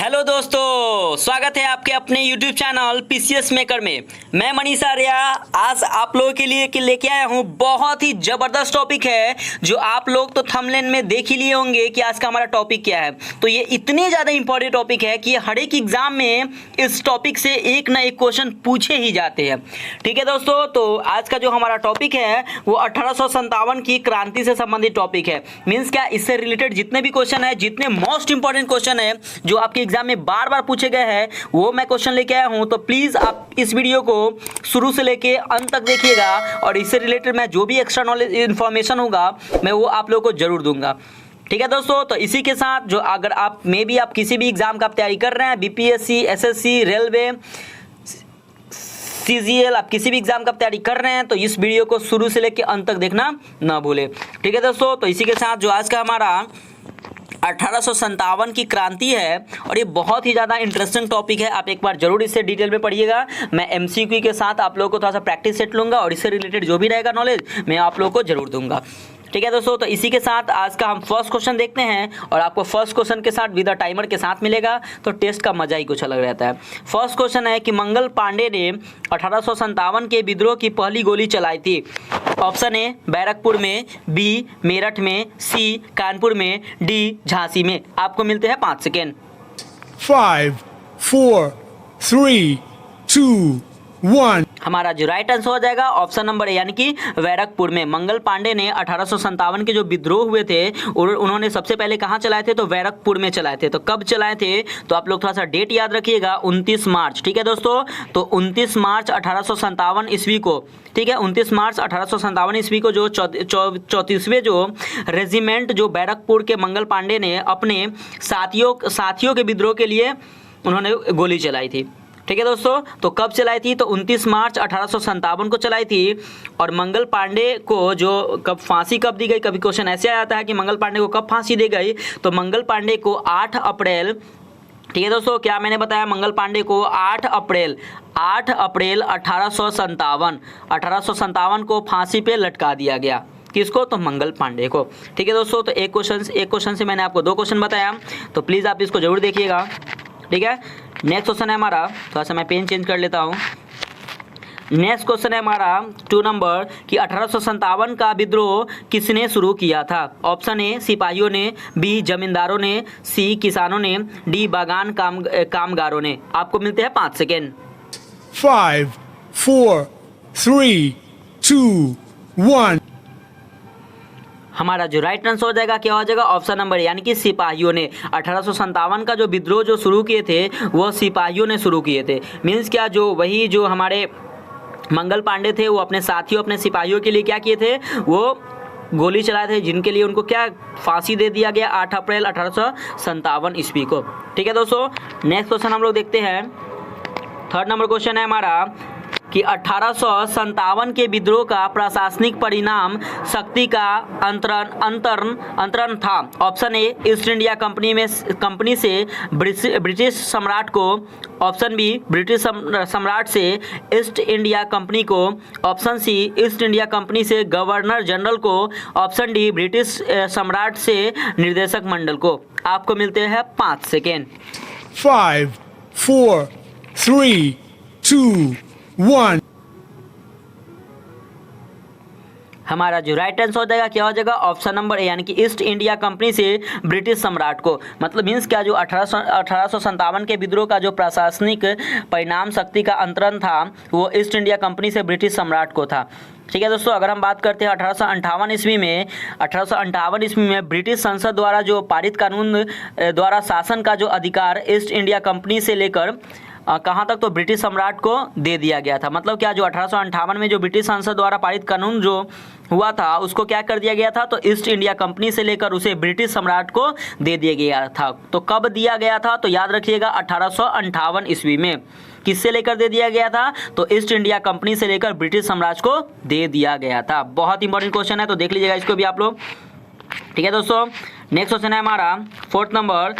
Hello दोस्तों, स्वागत है आपके अपने YouTube चैनल पीसीएस मेकर में। मैं मनीष आर्या आज आप लोगों के लिए लेके आया हूँ। बहुत ही ज़बरदस्त टॉपिक है जो आप लोग तो थंबनेल में देख ही लिए होंगे कि आज का हमारा टॉपिक क्या है। तो ये इतनी ज़्यादा इंपॉर्टेंट टॉपिक है कि हर एक एग्जाम में इस टॉपिक से एक ना एक क्वेश्चन पूछे ही जाते हैं। ठीक है दोस्तों, तो आज का जो हमारा टॉपिक है वो 1857 की क्रांति से संबंधित टॉपिक है। मीन्स क्या, इससे रिलेटेड जितने भी क्वेश्चन है, जितने मोस्ट इंपॉर्टेंट क्वेश्चन है जो आपके एग्जाम में बार बार पूछे गए हैं, वो मैं क्वेश्चन लेके आया हूं। तो प्लीज आप इस वीडियो को शुरू से लेके अंत तक देखिएगा और इससे रिलेटेड मैं जो भी एक्स्ट्रा नॉलेज इंफॉर्मेशन होगा मैं वो आप लोगों को जरूर दूंगा। ठीक है दोस्तों, तो इसी के साथ जो अगर आप आप किसी भी एग्जाम का तैयारी कर रहे हैं, बीपीएससी, एसएससी, रेलवे, सीजीएल, आप किसी भी एग्जाम का तैयारी कर रहे हैं तो इस वीडियो को शुरू से लेकर अंत तक देखना ना भूले। ठीक है दोस्तों, तो इसी के साथ जो आज का हमारा 1857 की क्रांति है और ये बहुत ही ज़्यादा इंटरेस्टिंग टॉपिक है। आप एक बार जरूर इसे डिटेल में पढ़िएगा। मैं एमसीक्यू के साथ आप लोगों को थोड़ा सा प्रैक्टिस सेट लूँगा और इससे रिलेटेड जो भी रहेगा नॉलेज मैं आप लोगों को जरूर दूंगा। ठीक है दोस्तों, तो इसी के साथ आज का हम फर्स्ट क्वेश्चन देखते हैं और आपको फर्स्ट क्वेश्चन के साथ विद टाइमर के साथ मिलेगा, तो टेस्ट का मजा ही कुछ अलग रहता है। फर्स्ट क्वेश्चन है कि मंगल पांडे ने 1857 के विद्रोह की पहली गोली चलाई थी। ऑप्शन ए बैरकपुर में, बी मेरठ में, सी कानपुर में, डी झांसी में। आपको मिलते हैं 5 सेकेंड। 5, 4, 3, 2, 1। हमारा जो राइट आंसर हो जाएगा ऑप्शन नंबर ए, यानी कि बैरकपुर में। मंगल पांडे ने 1857 के जो विद्रोह हुए थे और उन्होंने सबसे पहले कहाँ चलाए थे, तो बैरकपुर में चलाए थे। तो कब चलाए थे, तो आप लोग थोड़ा सा डेट याद रखिएगा, 29 मार्च। ठीक है दोस्तों, तो 29 मार्च 1857 ईस्वी को, ठीक है, 29 मार्च 1857 ईस्वी को जो 34वें जो रेजिमेंट जो बैरकपुर के मंगल पांडे ने अपने साथियों के विद्रोह के लिए उन्होंने गोली चलाई थी। ठीक है दोस्तों, तो कब चलाई थी, तो 29 मार्च 1857 को चलाई थी। और मंगल पांडे को जो कब फांसी कब दी गई, कभी क्वेश्चन ऐसे आता है कि मंगल पांडे को कब फांसी दी गई, तो मंगल पांडे को 8 अप्रैल, ठीक है दोस्तों, क्या मैंने बताया, मंगल पांडे को 8 अप्रैल 1857 को फांसी पे लटका दिया गया। किसको, तो मंगल पांडे को। ठीक है दोस्तों, तो एक क्वेश्चन से मैंने आपको 2 क्वेश्चन बताया, तो प्लीज़ आप इसको जरूर देखिएगा। ठीक है, नेक्स्ट क्वेश्चन है हमारा, थोड़ा सा मैं पेन चेंज कर लेता हूँ। नेक्स्ट क्वेश्चन है हमारा 2 नंबर कि 1857 का विद्रोह किसने शुरू किया था। ऑप्शन ए सिपाहियों ने, बी जमींदारों ने, सी किसानों ने, डी बागान कामगारों ने। आपको मिलते हैं 5 सेकेंड। 5, 4, 3, 2, 1। हमारा जो राइट आंसर हो जाएगा क्या हो जाएगा, ऑप्शन नंबर, यानी कि सिपाहियों ने। 1857 का जो विद्रोह जो शुरू किए थे वो सिपाहियों ने शुरू किए थे। मीन्स क्या, जो हमारे मंगल पांडे थे वो अपने साथियों, अपने सिपाहियों के लिए क्या किए थे, वो गोली चलाए थे, जिनके लिए उनको क्या फांसी दे दिया गया 8 अप्रैल 1857 ईस्वी को। ठीक है दोस्तों, नेक्स्ट क्वेश्चन हम लोग देखते हैं। 3rd नंबर क्वेश्चन है हमारा कि 1857 के विद्रोह का प्रशासनिक परिणाम शक्ति का अंतरण था। Option A East India company से ब्रिटिश सम्राट को, ऑप्शन बी ब्रिटिश सम्राट से ईस्ट इंडिया कंपनी को, option C East India company से गवर्नर जनरल को, ऑप्शन डी ब्रिटिश सम्राट से निर्देशक मंडल को। आपको मिलते हैं 5 सेकेंड। 5, 4, 3, 2, 1। हमारा जो राइट आंसर हो जाएगा क्या हो जाएगा, ऑप्शन नंबर ए, यानी कि ईस्ट इंडिया कंपनी से ब्रिटिश सम्राट को। मतलब मीन्स क्या, जो 1857 के विद्रोह का जो प्रशासनिक परिणाम शक्ति का अंतरण था वो ईस्ट इंडिया कंपनी से ब्रिटिश सम्राट को था। ठीक है दोस्तों, अगर हम बात करते हैं 1858 ईस्वी में ब्रिटिश संसद द्वारा जो पारित कानून द्वारा शासन का जो अधिकार ईस्ट इंडिया कंपनी से लेकर कहाँ तक, तो ब्रिटिश सम्राट को दे दिया गया था। मतलब क्या, जो 1858 में जो ब्रिटिश संसद द्वारा पारित कानून जो हुआ था उसको क्या कर दिया गया था, तो ईस्ट इंडिया कंपनी से लेकर उसे ब्रिटिश सम्राट को दे दिया गया था। तो कब दिया गया था, तो याद रखिएगा 1858 ईस्वी में। किससे लेकर दे दिया गया था, तो ईस्ट इंडिया कंपनी से लेकर ब्रिटिश साम्राज्य को दे दिया गया था। बहुत इंपॉर्टेंट क्वेश्चन है, तो देख लीजिएगा इसको भी आप लोग। ठीक है दोस्तों, नेक्स्ट क्वेश्चन है हमारा 4th नंबर,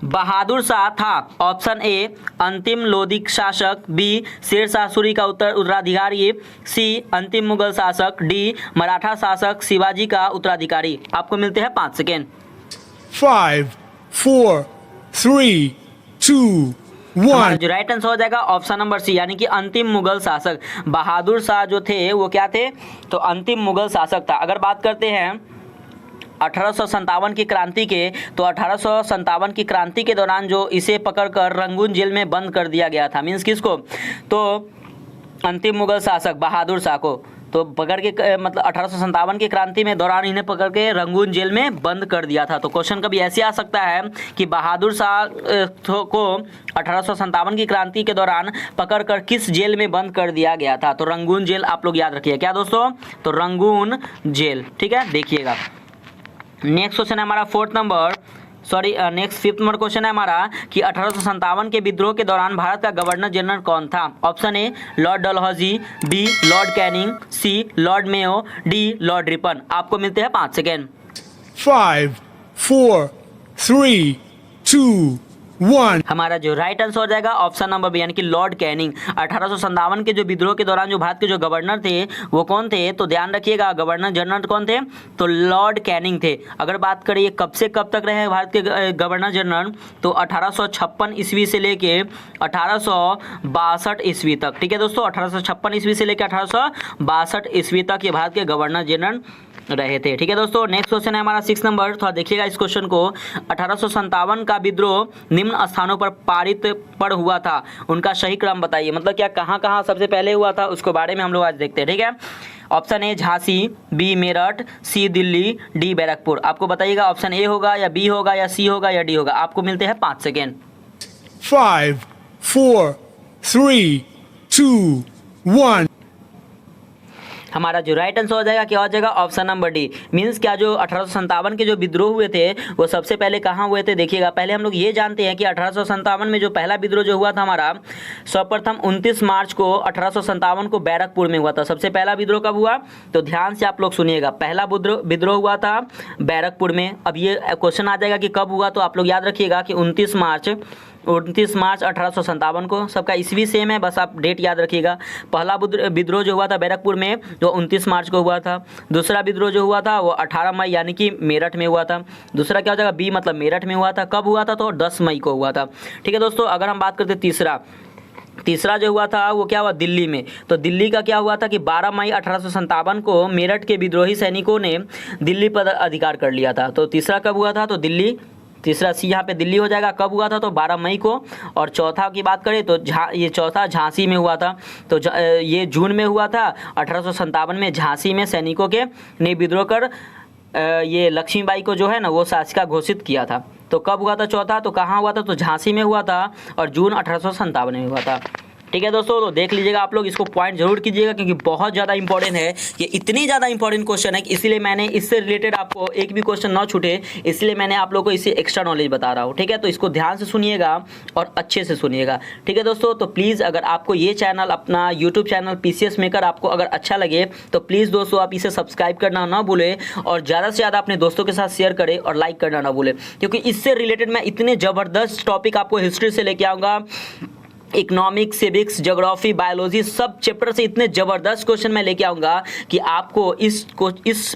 बहादुर शाह था। ऑप्शन ए अंतिम लोधी शासक, बी शेर शाह सूरी का उत्तराधिकारी, सी अंतिम मुगल शासक, डी मराठा शासक शिवाजी का उत्तराधिकारी। आपको मिलते हैं 5 सेकेंड। 5, 4, 3, 2, हमारा 1. जो राइट आंसर हो जाएगा ऑप्शन नंबर सी, यानी कि अंतिम मुगल शासक बहादुर शाह जो थे वो क्या थे, तो अंतिम मुगल शासक था। अगर बात करते हैं 1857 की क्रांति के, तो 1857 की क्रांति के दौरान जो इसे पकड़कर रंगून जेल में बंद कर दिया गया था, मीन्स किसको, तो अंतिम मुगल शासक बहादुर शाह को, तो पकड़ के मतलब 1857 की क्रांति में दौरान इन्हें पकड़ के रंगून जेल में बंद कर दिया था। तो क्वेश्चन कभी ऐसे आ सकता है कि बहादुर शाह को 1857 की क्रांति के दौरान पकड़कर किस जेल में बंद कर दिया गया था, तो रंगून जेल आप लोग याद रखिए, क्या दोस्तों, तो रंगून जेल। ठीक है, देखिएगा नेक्स्ट क्वेश्चन है हमारा नेक्स्ट फिफ्थ नंबर क्वेश्चन है हमारा कि 1857 के विद्रोह के दौरान भारत का गवर्नर जनरल कौन था। Option A lord Dalhousie, B lord Canning, C lord Mayo, D lord Ripon. आपको मिलते हैं 5 सेकेंड। 5, 4, 3, 2, 1. हमारा जो राइट आंसर हो जाएगा ऑप्शन नंबर बी, यानी कि लॉर्ड कैनिंग। 1857 के जो विद्रोह के दौरान जो भारत के जो गवर्नर थे वो कौन थे, तो ध्यान रखिएगा गवर्नर जनरल कौन थे, तो लॉर्ड कैनिंग थे। अगर बात करिए कब से कब तक रहे भारत के गवर्नर जनरल, तो 1856 ईस्वी से लेके 1862 ईस्वी तक। ठीक है दोस्तों, 1856 ईस्वी से लेकर 1862 ईस्वी तक ये भारत के गवर्नर जनरल रहे थे। ठीक है दोस्तों, नेक्स्ट क्वेश्चन है हमारा 6 नंबर, थोड़ा देखिएगा इस क्वेश्चन को। 1857 का विद्रोह निम्न स्थानों पर पारित पर हुआ था, उनका सही क्रम बताइए, मतलब क्या कहाँ कहाँ सबसे पहले हुआ था उसके बारे में हम लोग आज देखते हैं। ठीक है, option A Jhansi, B Meerut, C Delhi, D Barrackpore. आपको बताइएगा ऑप्शन ए होगा या बी होगा या सी होगा या डी होगा। आपको मिलते हैं 5 सेकेंड। 5, 4, 3, 2, 1. हमारा जो राइट आंसर हो जाएगा क्या हो जाएगा, ऑप्शन नंबर डी, मीन्स क्या जो 1857 के जो विद्रोह हुए थे वो सबसे पहले कहाँ हुए थे। देखिएगा पहले हम लोग ये जानते हैं कि 1857 में जो पहला विद्रोह जो हुआ था हमारा, सर्वप्रथम 29 मार्च को 1857 को बैरकपुर में हुआ था। सबसे पहला विद्रोह कब हुआ, तो ध्यान से आप लोग सुनिएगा, पहला विद्रोह हुआ था बैरकपुर में। अब ये क्वेश्चन आ जाएगा कि कब हुआ, तो आप लोग याद रखिएगा कि 29 मार्च 1857 को। सबका ईस्वी सेम है, बस आप डेट याद रखिएगा। पहला विद्रोह जो हुआ था बैरकपुर में जो 29 मार्च को हुआ था। दूसरा विद्रोह जो हुआ था वो 18 मई यानी कि मेरठ में हुआ था। दूसरा क्या हो जाएगा, बी मतलब मेरठ में हुआ था। कब हुआ था, तो 10 मई को हुआ था। ठीक है दोस्तों, अगर हम बात करते तीसरा जो हुआ था वो क्या हुआ, दिल्ली में। तो दिल्ली का क्या हुआ था कि 12 मई 1857 को मेरठ के विद्रोही सैनिकों ने दिल्ली पर अधिकार कर लिया था। तो तीसरा कब हुआ था, तो दिल्ली, तीसरा सी यहाँ पे दिल्ली हो जाएगा। कब हुआ था, तो 12 मई को। और चौथा की बात करें तो ये चौथा झांसी में हुआ था। तो ये जून में हुआ था 1857 में। झांसी में सैनिकों के ने विद्रोह कर ये लक्ष्मीबाई को जो है ना वो शासिका घोषित किया था। तो कब हुआ था चौथा, तो कहाँ हुआ था, तो झांसी में हुआ था और जून 1857 में हुआ था। ठीक है दोस्तों, तो देख लीजिएगा आप लोग, इसको पॉइंट जरूर कीजिएगा क्योंकि बहुत ज़्यादा इंपॉर्टेंट है। ये इतनी ज़्यादा इंपॉर्टेंट क्वेश्चन है कि इसीलिए मैंने इससे रिलेटेड आपको एक भी क्वेश्चन ना छूटे, इसलिए मैंने आप लोगों को इससे एक्स्ट्रा नॉलेज बता रहा हूँ। ठीक है, तो इसको ध्यान से सुनिएगा और अच्छे से सुनिएगा। ठीक है दोस्तों, तो प्लीज़ अगर आपको ये चैनल, अपना यूट्यूब चैनल PCS मेकर आपको अगर अच्छा लगे तो प्लीज़ दोस्तों आप इसे सब्सक्राइब करना ना भूलें और ज़्यादा से ज़्यादा अपने दोस्तों के साथ शेयर करें और लाइक करना ना भूलें, क्योंकि इससे रिलेटेड मैं इतने ज़बरदस्त टॉपिक आपको हिस्ट्री से लेके आऊँगा, इकोनॉमिक्स, सिविक्स, ज्योग्राफी, बायोलॉजी, सब चैप्टर से इतने ज़बरदस्त क्वेश्चन मैं लेके आऊँगा कि आपको इस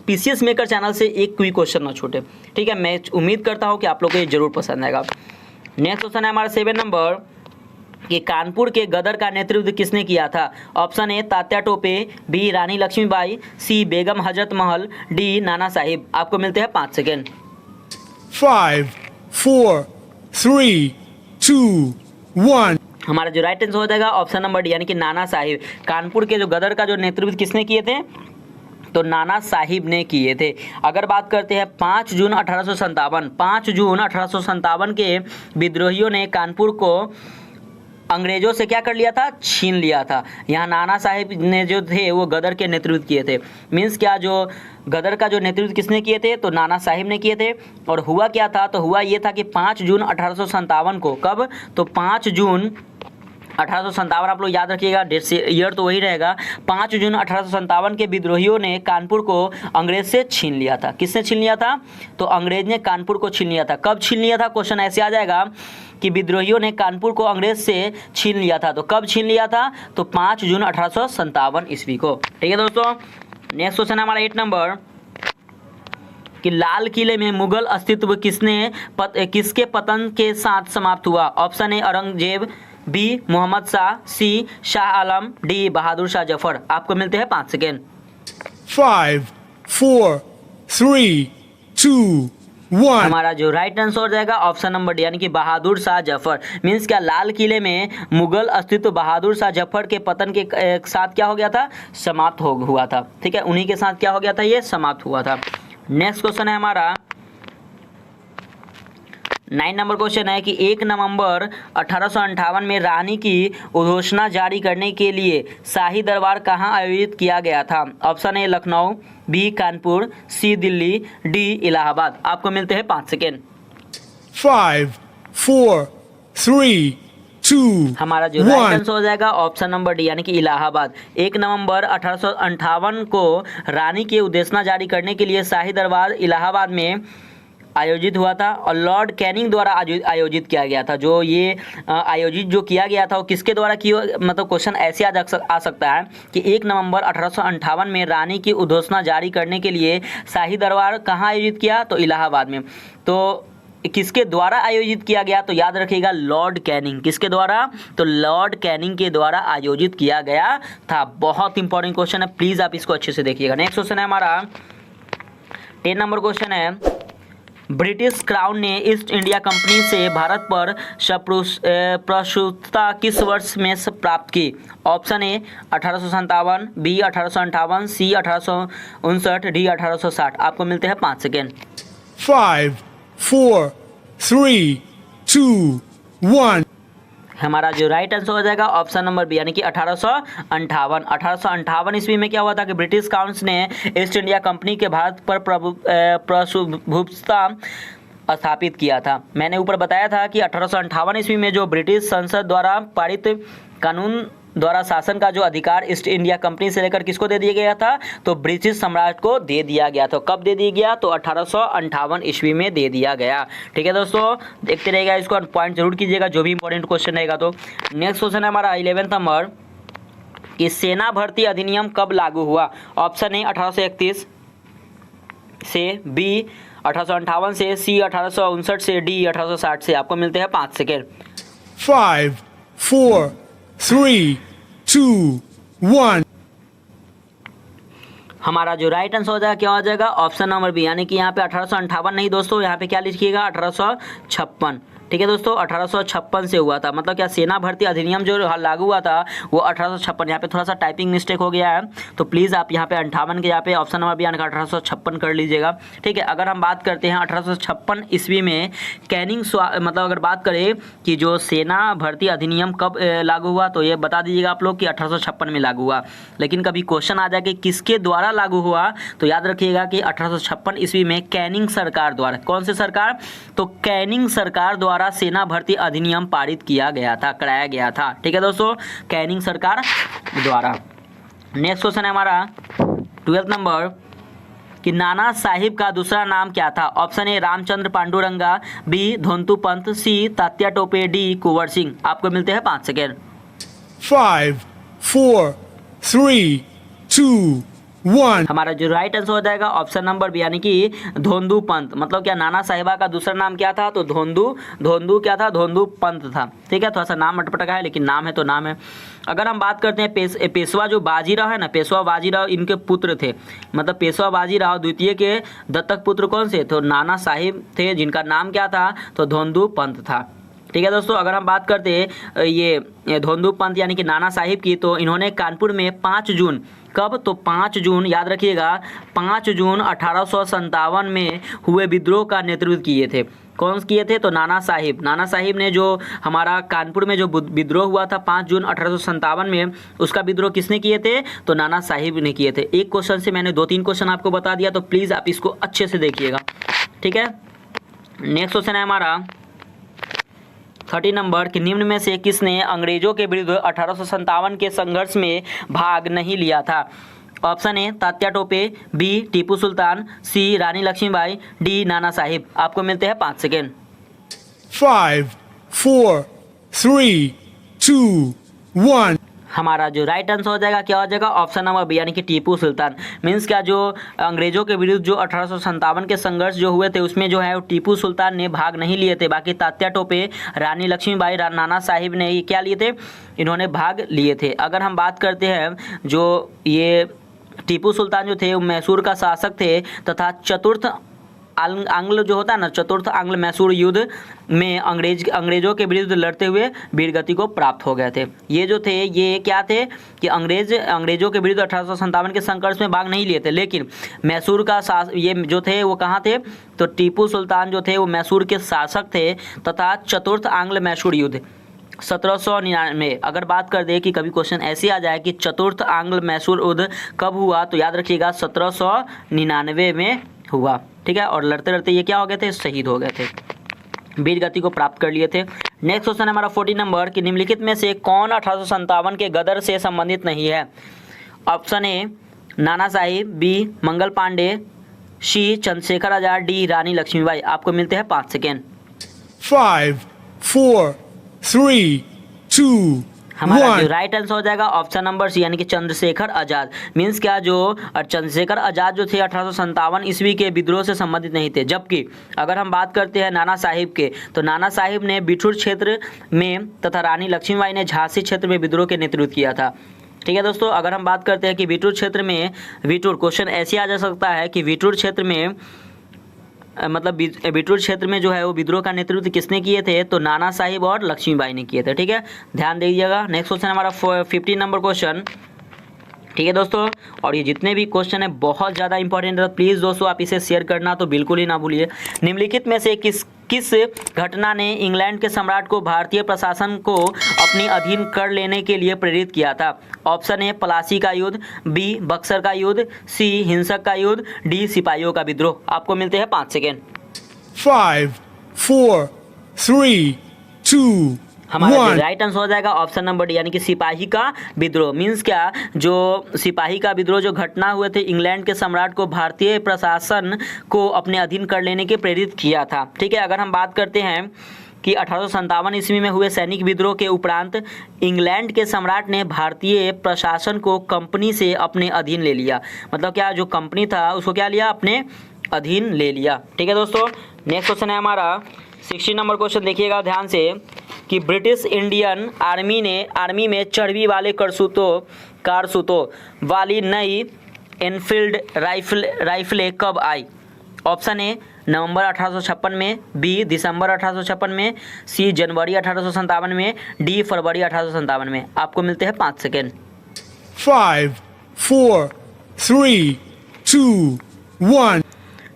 PCS मेकर चैनल से एक कोई क्वेश्चन ना छूटे। ठीक है, मैं उम्मीद करता हूँ कि आप लोग को ये जरूर पसंद आएगा। नेक्स्ट क्वेश्चन है हमारा 7 नंबर कि कानपुर के गदर का नेतृत्व किसने किया था। Option A Tatya Tope, B Rani Laxmibai, C Begum Hazrat Mahal, D Nana Sahib. आपको मिलते हैं 5 सेकेंड। 5, 4, 3, 2, 1. हमारा जो राइट आंसर हो जाएगा ऑप्शन नंबर डी, यानी कि नाना साहिब। कानपुर के जो गदर का जो नेतृत्व किसने किए थे, तो नाना साहिब ने किए थे। अगर बात करते हैं 5 जून 1857 के विद्रोहियों ने कानपुर को अंग्रेजों से क्या कर लिया था, छीन लिया था। यहाँ नाना साहिब ने जो थे वो गदर के नेतृत्व किए थे। मीन्स क्या, जो गदर का जो नेतृत्व किसने किए थे, तो नाना साहिब ने किए थे। और हुआ क्या था, तो हुआ ये था कि 5 जून 1857 को, कब, तो 5 जून 1857 आप लोग याद रखिएगा, डेट से ईयर तो वही रहेगा। 5 जून 1857 के विद्रोहियों ने कानपुर को अंग्रेज से छीन लिया था। किसने छीन लिया था, तो अंग्रेज ने कानपुर को छीन लिया था। कब छीन लिया था, क्वेश्चन ऐसे आ जाएगा कि विद्रोहियों ने कानपुर को अंग्रेज से छीन लिया था। तो कब छीन लिया था, तो 5 जून 1857 ईस्वी को। ठीक है दोस्तों, नेक्स्ट क्वेश्चन है हमारा 8 नंबर कि लाल किले में मुगल अस्तित्व किसके पतन के साथ समाप्त हुआ? Option A Aurangzeb, B Mohammad Shah, C Shah Alam, D Bahadur Shah Zafar. आपको मिलते हैं 5 सेकेंड। 5, 4, 3, 2, 1. हमारा जो राइट आंसर हो जाएगा ऑप्शन नंबर डी यानी कि बहादुर शाह जफर। मीन्स क्या लाल किले में मुगल अस्तित्व बहादुर शाह जफर के पतन के साथ क्या हो गया था? समाप्त हुआ था। ठीक है, उन्हीं के साथ क्या हो गया था? ये समाप्त हुआ था। नेक्स्ट क्वेश्चन है हमारा 9 नंबर क्वेश्चन है कि 1 नवंबर 1858 में रानी की उद्घोषणा जारी करने के लिए शाही दरबार कहाँ आयोजित किया गया था? Option A Lucknow, B Kanpur, C Delhi, D Allahabad. आपको मिलते हैं 5 सेकेंड। 5, 4, 3, 2, हमारा जो राइट 1. आंसर हो जाएगा ऑप्शन नंबर डी यानी कि इलाहाबाद। 1 नवंबर 1858 को रानी की उद्घोषणा जारी करने के लिए शाही दरबार इलाहाबाद में आयोजित हुआ था और लॉर्ड कैनिंग द्वारा आयोजित किया गया था। जो ये आयोजित जो किया गया था वो किसके द्वारा किया? मतलब क्वेश्चन ऐसे आ सकता है कि 1 नवंबर 1858 में रानी की उद्घोषणा जारी करने के लिए शाही दरबार कहाँ आयोजित किया? तो इलाहाबाद में। तो किसके द्वारा आयोजित किया गया? तो याद रखिएगा लॉर्ड कैनिंग। किसके द्वारा? तो लॉर्ड कैनिंग के द्वारा आयोजित किया गया था। बहुत इंपॉर्टेंट क्वेश्चन है, प्लीज़ आप इसको अच्छे से देखिएगा। नेक्स्ट क्वेश्चन है हमारा 10 नंबर क्वेश्चन है ब्रिटिश क्राउन ने ईस्ट इंडिया कंपनी से भारत पर प्रभुत्वता किस वर्ष में प्राप्त की? Option A 1857, B 1858, C 1859, D 1860। आपको मिलते हैं 5 सेकेंड। 5, 4, 3, 2, 1. हमारा जो राइट आंसर हो जाएगा ऑप्शन नंबर बी यानी कि 1858। 1858 ईस्वी में क्या हुआ था कि ब्रिटिश काउंसिल ने ईस्ट इंडिया कंपनी के भारत पर प्रभुत्वता स्थापित किया था। मैंने ऊपर बताया था कि 1858 ईस्वी में जो ब्रिटिश संसद द्वारा पारित कानून द्वारा शासन का जो अधिकार ईस्ट इंडिया कंपनी से लेकर किसको दे दिया गया था? तो ब्रिटिश सम्राट को दे दिया गया। तो कब दे दिया गया? तो 1858 ईस्वी में दे दिया गया। ठीक है दोस्तों, देखते रहेगा इसको, पॉइंट जरूर कीजिएगा जो भी इंपॉर्टेंट क्वेश्चन रहेगा। तो नेक्स्ट क्वेश्चन है हमारा 11 नंबर कि सेना भर्ती अधिनियम कब लागू हुआ? ऑप्शन ए 1831 से, बी 1858 से, सी 1859 से, डी 1860 से। आपको मिलते हैं 5 सेकेंड। 5, 4, 3, 2, 1. हमारा जो राइट आंसर हो जाएगा क्या हो जाएगा? ऑप्शन नंबर बी यानी कि यहाँ पे 1858 नहीं दोस्तों, यहाँ पे क्या लिखिएगा? 1856। ठीक है दोस्तों, 1856 से हुआ था। मतलब क्या सेना भर्ती अधिनियम जो लागू हुआ था वो 1856। यहाँ पे थोड़ा सा टाइपिंग मिस्टेक हो गया है, तो प्लीज़ आप यहाँ पे 58 के यहाँ पे ऑप्शन नंबर बी यानी 1856 कर लीजिएगा। ठीक है, अगर हम बात करते हैं 1856 ईस्वी में कैनिंग मतलब अगर बात करें कि जो सेना भर्ती अधिनियम कब लागू हुआ, तो ये बता दीजिएगा आप लोग कि 1856 में लागू हुआ। लेकिन कभी क्वेश्चन आ जाए कि किसके द्वारा लागू हुआ, तो याद रखिएगा कि 1856 ईस्वी में कैनिंग सरकार द्वारा। कौन सी सरकार? तो कैनिंग सरकार द्वारा सेना भर्ती अधिनियम पारित किया गया था, कराया गया था। ठीक है दोस्तों, कैनिंग सरकार द्वारा। नेक्स्ट क्वेश्चन है हमारा 12 नंबर कि नाना साहिब का दूसरा नाम क्या था? Option A Ramchandra Panduranga, B Dhondu Pant, C Tatya Tope, D Kunwar Singh. आपको मिलते हैं 5 सेकेंड। 5, 4, 3, 2, 1. हमारा जो राइट आंसर हो जाएगा ऑप्शन नंबर बी यानी कि धोंदू पंत। मतलब क्या नाना साहिबा का दूसरा नाम क्या था? तो धोंदू क्या था? धोंदू पंत था। ठीक है, थोड़ा सा नाम अटपटा है लेकिन नाम है तो नाम है। अगर हम बात करते हैं पेशवा जो बाजीराव है ना, पेशवा बाजीराव इनके पुत्र थे। मतलब पेशवा बाजीराव द्वितीय के दत्तक पुत्र कौन से? तो नाना साहिब थे, जिनका नाम क्या था? तो धोंदू पंत था। ठीक है दोस्तों, अगर हम बात करते हैं ये धोंदू पंत यानी कि नाना साहिब की, तो इन्होंने कानपुर में 5 जून, कब? तो 5 जून, याद रखिएगा 5 जून 1857 में हुए विद्रोह का नेतृत्व किए थे। कौन किए थे? तो नाना साहिब ने जो हमारा कानपुर में जो विद्रोह हुआ था 5 जून 1857 में, उसका विद्रोह किसने किए थे? तो नाना साहिब ने किए थे। एक क्वेश्चन से मैंने 2-3 क्वेश्चन आपको बता दिया, तो प्लीज़ आप इसको अच्छे से देखिएगा। ठीक है, नेक्स्ट क्वेश्चन है हमारा 30 नंबर कि निम्न में से किसने अंग्रेजों के विरुद्ध 1857 के संघर्ष में भाग नहीं लिया था? Option A Tatya Tope, B Tipu Sultan, C Rani Lakshmibai, D Nana Sahib. आपको मिलते हैं 5 सेकेंड। 5, 4, 3, 2, 1. हमारा जो राइट आंसर हो जाएगा क्या हो जाएगा ऑप्शन नंबर बी यानी कि टीपू सुल्तान। मीन्स क्या जो अंग्रेजों के विरुद्ध जो 1857 के संघर्ष जो हुए थे उसमें जो है वो टीपू सुल्तान ने भाग नहीं लिए थे, बाकी तात्या टोपे, रानी लक्ष्मीबाई, नाना साहिब ने ये क्या लिए थे, इन्होंने भाग लिए थे। अगर हम बात करते हैं जो ये टीपू सुल्तान जो थे वो मैसूर का शासक थे तथा चतुर्थ आंग्ल जो होता है ना चतुर्थ आंग्ल मैसूर युद्ध में अंग्रेजों के विरुद्ध लड़ते हुए वीरगति को प्राप्त हो गए थे। ये जो थे ये क्या थे कि अंग्रेजों के विरुद्ध 1857 के संघर्ष में भाग नहीं लिए थे, लेकिन मैसूर का ये जो थे वो कहाँ थे, तो टीपू सुल्तान जो थे वो मैसूर के शासक थे तथा चतुर्थ आंग्ल मैसूर युद्ध 1799। अगर बात कर दे कि कभी क्वेश्चन ऐसे आ जाए कि चतुर्थ आंग्ल मैसूर युद्ध कब हुआ, तो याद रखिएगा 1799 में हुआ, ठीक है। और लड़ते लड़ते ये क्या हो गए थे, शहीद हो गए थे, वीर गति को प्राप्त कर लिए थे। नेक्स्ट क्वेश्चन है हमारा 40 नंबर कि निम्नलिखित में से कौन 1857 के गदर से संबंधित नहीं है। ऑप्शन ए नाना साहिब, बी मंगल पांडे, सी चंद्रशेखर आजाद, डी रानी लक्ष्मीबाई। आपको मिलते हैं 5 सेकेंड। 5, 4, 3, 2, हमारा जो 1. राइट आंसर हो जाएगा ऑप्शन नंबर सी यानी कि चंद्रशेखर आजाद। मीन्स क्या जो चंद्रशेखर आजाद जो थे 1857 ईस्वी के विद्रोह से संबंधित नहीं थे। जबकि अगर हम बात करते हैं नाना साहिब के, तो नाना साहिब ने बिठूर क्षेत्र में तथा रानी लक्ष्मीबाई ने झांसी क्षेत्र में विद्रोह के नेतृत्व किया था, ठीक है दोस्तों। अगर हम बात करते हैं कि बिठूर क्षेत्र में, बिठूर क्वेश्चन ऐसे आ जा सकता है कि बिठूर क्षेत्र में मतलब बिठूर क्षेत्र में जो है वो विद्रोह का नेतृत्व किसने किए थे, तो नाना साहिब और लक्ष्मीबाई ने किए थे, ठीक है, ध्यान दीजिएगा। नेक्स्ट क्वेश्चन हमारा 15 नंबर क्वेश्चन, ठीक है दोस्तों। और ये जितने भी क्वेश्चन है बहुत ज़्यादा इंपॉर्टेंट है, तो प्लीज़ दोस्तों आप इसे शेयर करना तो बिल्कुल ही ना भूलिए। निम्नलिखित में से किस घटना ने इंग्लैंड के सम्राट को भारतीय प्रशासन को अपने अधीन कर लेने के लिए प्रेरित किया था। ऑप्शन ए प्लासी का युद्ध, बी बक्सर का युद्ध, सी हिंसक का युद्ध, डी सिपाहियों का विद्रोह। आपको मिलते हैं 5 सेकेंड। 5, 4, 3, 2, हमारा जो 1. राइट आंसर हो जाएगा ऑप्शन नंबर डी यानी कि सिपाही का विद्रोह। मीन्स क्या जो सिपाही का विद्रोह जो घटना हुए थे इंग्लैंड के सम्राट को भारतीय प्रशासन को अपने अधीन कर लेने के प्रेरित किया था, ठीक है। अगर हम बात करते हैं कि 1857 ईस्वी में हुए सैनिक विद्रोह के उपरांत इंग्लैंड के सम्राट ने भारतीय प्रशासन को कंपनी से अपने अधीन ले लिया। मतलब क्या जो कंपनी था उसको क्या लिया, अपने अधीन ले लिया, ठीक है दोस्तों। नेक्स्ट क्वेश्चन है हमारा 60 नंबर क्वेश्चन, देखिएगा ध्यान से कि ब्रिटिश इंडियन आर्मी में चर्बी वाले कारतूसों वाली नई एनफील्ड राइफलें कब आई। ऑप्शन ए नवंबर 1856 में, बी दिसंबर 1856 में, सी जनवरी 1857 में, डी फरवरी 1857 में। आपको मिलते हैं 5 सेकेंड। 5, 4, 3, 2, 1.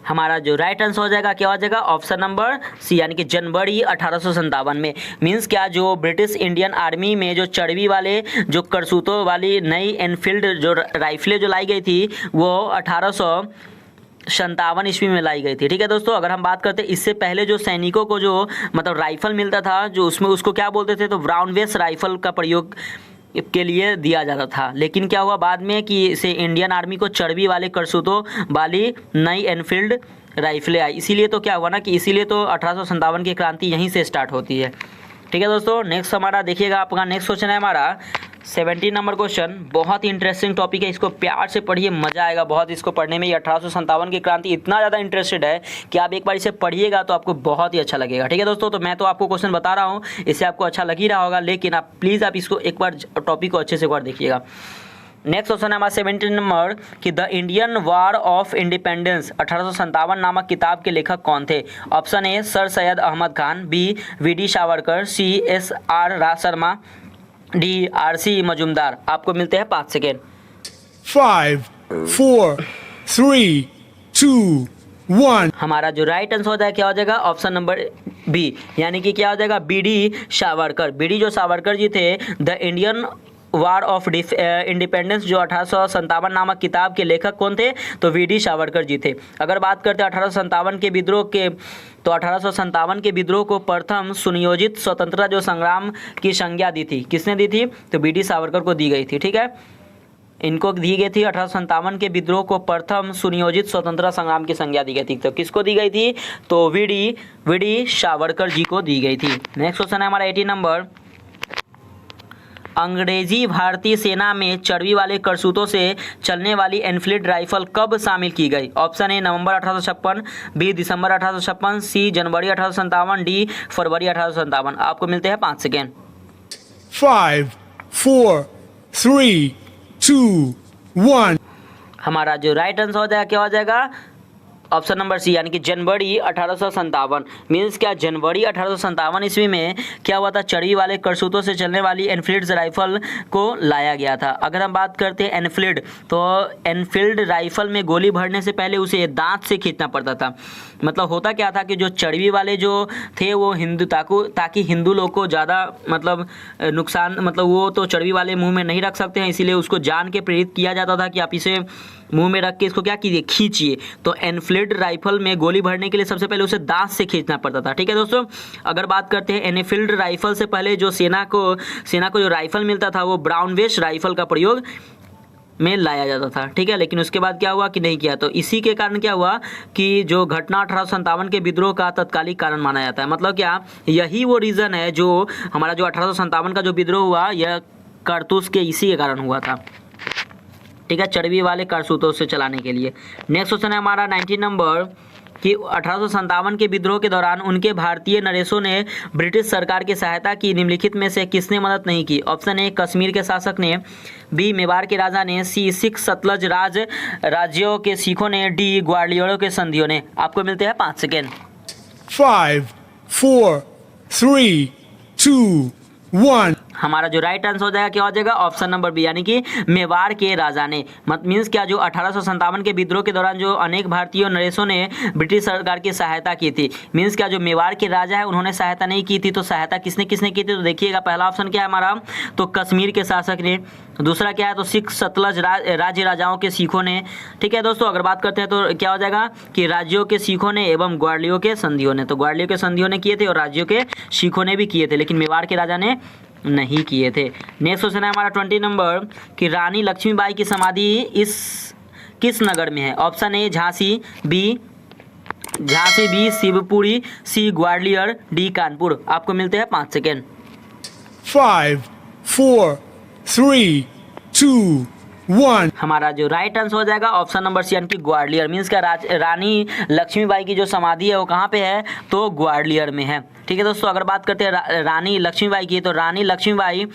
हमारा जो राइट आंसर हो जाएगा क्या हो जाएगा ऑप्शन नंबर सी यानी कि जनवरी 1857 में। मीन्स क्या जो ब्रिटिश इंडियन आर्मी में जो चर्बी वाले जो करतूतों वाली नई एनफील्ड जो राइफलें जो लाई गई थी वो 1857 ईस्वी में लाई गई थी, ठीक है दोस्तों। अगर हम बात करते हैं इससे पहले जो सैनिकों को जो मतलब राइफल मिलता था जो उसमें उसको क्या बोलते थे, तो ब्राउन वेस राइफल का प्रयोग के लिए दिया जाता था। लेकिन क्या हुआ बाद में कि इसे इंडियन आर्मी को चर्बी वाले करतूतों वाली नई एनफील्ड राइफलें आई, इसीलिए तो क्या हुआ ना कि इसीलिए तो 1857 की क्रांति यहीं से स्टार्ट होती है, ठीक है दोस्तों। नेक्स्ट हमारा देखिएगा आपका नेक्स्ट क्वेश्चन है हमारा 17 नंबर क्वेश्चन। बहुत ही इंटरेस्टिंग टॉपिक है, इसको प्यार से पढ़िए, मजा आएगा बहुत इसको पढ़ने में। ये 1857 की क्रांति इतना ज़्यादा इंटरेस्टेड है कि आप एक बार इसे पढ़िएगा तो आपको बहुत ही अच्छा लगेगा, ठीक है दोस्तों। तो मैं तो आपको क्वेश्चन बता रहा हूँ, इससे आपको अच्छा लग ही रहा होगा, लेकिन आप प्लीज़ आप इसको एक बार टॉपिक को अच्छे से एक बार देखिएगा। नेक्स्ट क्वेश्चन है हमारा 17 नंबर कि the Indian war of independence 1857 नामक किताब के लेखक कौन थे। Option A sir Syed Ahmad Khan, B V D. Savarkar, C S R. Sharma, D R C. Majumdar. आपको मिलते हैं 5 सेकेंड। 5, 4, 3, 2, 1. हमारा जो राइट आंसर हो जाएगा क्या हो जाएगा ऑप्शन नंबर बी यानी कि क्या हो जाएगा बी.डी. सावरकर। बी.डी. जो सावरकर जी थे the Indian war of independence जो 1857 नामक किताब के लेखक कौन थे, तो वी.डी. सावरकर जी थे। अगर बात करते हैं 1857 के विद्रोह के, तो 1857 के विद्रोह को प्रथम सुनियोजित स्वतंत्रता जो संग्राम की संज्ञा दी थी, किसने दी थी, तो वी.डी. सावरकर को दी गई थी, ठीक है। इनको दी गई थी 1857 के विद्रोह को प्रथम सुनियोजित स्वतंत्रता संग्राम की संज्ञा दी गई थी, तो किसको दी गई थी, तो वी.डी. सावरकर जी को दी गई थी। नेक्स्ट क्वेश्चन है हमारा 18 नंबर अंग्रेजी भारतीय सेना में चर्बी वाले करतूतों से चलने वाली एनफील्ड राइफल कब शामिल की गई? ऑप्शन ए नवंबर 1856, बी दिसंबर 1856, सी जनवरी 1857, डी फरवरी 1857। आपको मिलते हैं 5 सेकेंड। 5, 4, 3, 2, 1. हमारा जो राइट आंसर हो जाएगा क्या हो जाएगा? ऑप्शन नंबर सी यानी कि जनवरी 1857। मीन्स क्या जनवरी 1857 ईस्वी में क्या हुआ था? चर्बी वाले करतूतों से चलने वाली एनफील्ड राइफल को लाया गया था। अगर हम बात करते हैं एनफील्ड, तो एनफील्ड राइफल में गोली भरने से पहले उसे दांत से खींचना पड़ता था। मतलब होता क्या था कि जो चर्बी वाले जो थे वो ताकि हिंदू लोग को ज़्यादा मतलब नुकसान, मतलब वो तो चर्बी वाले मुंह में नहीं रख सकते हैं, इसीलिए उसको जान के प्रेरित किया जाता था कि आप इसे मुंह में रख के इसको क्या कीजिए, खींचिए। तो एनफील्ड राइफल में गोली भरने के लिए सबसे पहले उसे दांत से खींचना पड़ता था। ठीक है दोस्तों, अगर बात करते हैं एनफील्ड राइफल से पहले जो सेना को जो राइफल मिलता था वो ब्राउन वेस्ट राइफल का प्रयोग में लाया जाता था। ठीक है, लेकिन उसके बाद क्या हुआ कि नहीं किया। तो इसी के कारण क्या हुआ कि जो घटना 1857 के विद्रोह का तत्कालिक कारण माना जाता है। मतलब क्या, यही वो रीज़न है जो हमारा जो 1857 का जो विद्रोह हुआ, यह कारतूस के इसी के कारण हुआ था। ठीक है, चर्बी वाले कारतूसों से चलाने के लिए। नेक्स्ट क्वेश्चन है हमारा 19 नंबर कि 1857 के विद्रोह के दौरान उनके भारतीय नरेशों ने ब्रिटिश सरकार की सहायता की, निम्नलिखित में से किसने मदद नहीं की? ऑप्शन ए कश्मीर के शासक ने, बी मेवाड़ के राजा ने, सी सिख सतलज राज्यों के सिखों ने, डी ग्वालियरों के संधियों ने। आपको मिलते हैं 5 सेकेंड। 5, 4, 3, 2, 1. हमारा जो राइट आंसर हो जाएगा क्या हो जाएगा? ऑप्शन नंबर बी यानी कि मेवाड़ के राजा ने। मीन्स क्या, जो 1857 के विद्रोह के दौरान जो अनेक भारतीय नरेशों ने ब्रिटिश सरकार की सहायता की थी। मीन्स क्या, जो मेवाड़ के राजा है उन्होंने सहायता नहीं की थी, तो सहायता किसने किसने की थी? तो देखिएगा, पहला ऑप्शन क्या है हमारा, तो कश्मीर के शासक ने। दूसरा क्या है, तो सिख सतलज राज्य राजाओं के सिखों ने। ठीक है दोस्तों, अगर बात करते हैं तो क्या हो जाएगा कि राज्यों के सिखों ने एवं ग्वालियरों के संधियों ने। तो ग्वालियर के संधियों ने किए थे और राज्यों के सिखों ने भी किए थे, लेकिन मेवाड़ के राजा ने नहीं किए थे। नेक्स्ट क्वेश्चन है हमारा 20 नंबर कि रानी लक्ष्मीबाई की समाधि किस नगर में है? Option A Jhansi, B Shivpuri, C Gwalior, D Kanpur. आपको मिलते हैं 5 सेकेंड। 5, 4, 3, 2, 1. हमारा जो राइट आंसर हो जाएगा ऑप्शन नंबर सी यानी कि ग्वालियर। मीन्स का रानी लक्ष्मीबाई की जो समाधि है वो कहाँ पे है? तो ग्वालियर में है। ठीक है दोस्तों, अगर बात करते हैं रानी लक्ष्मीबाई की, तो रानी लक्ष्मीबाई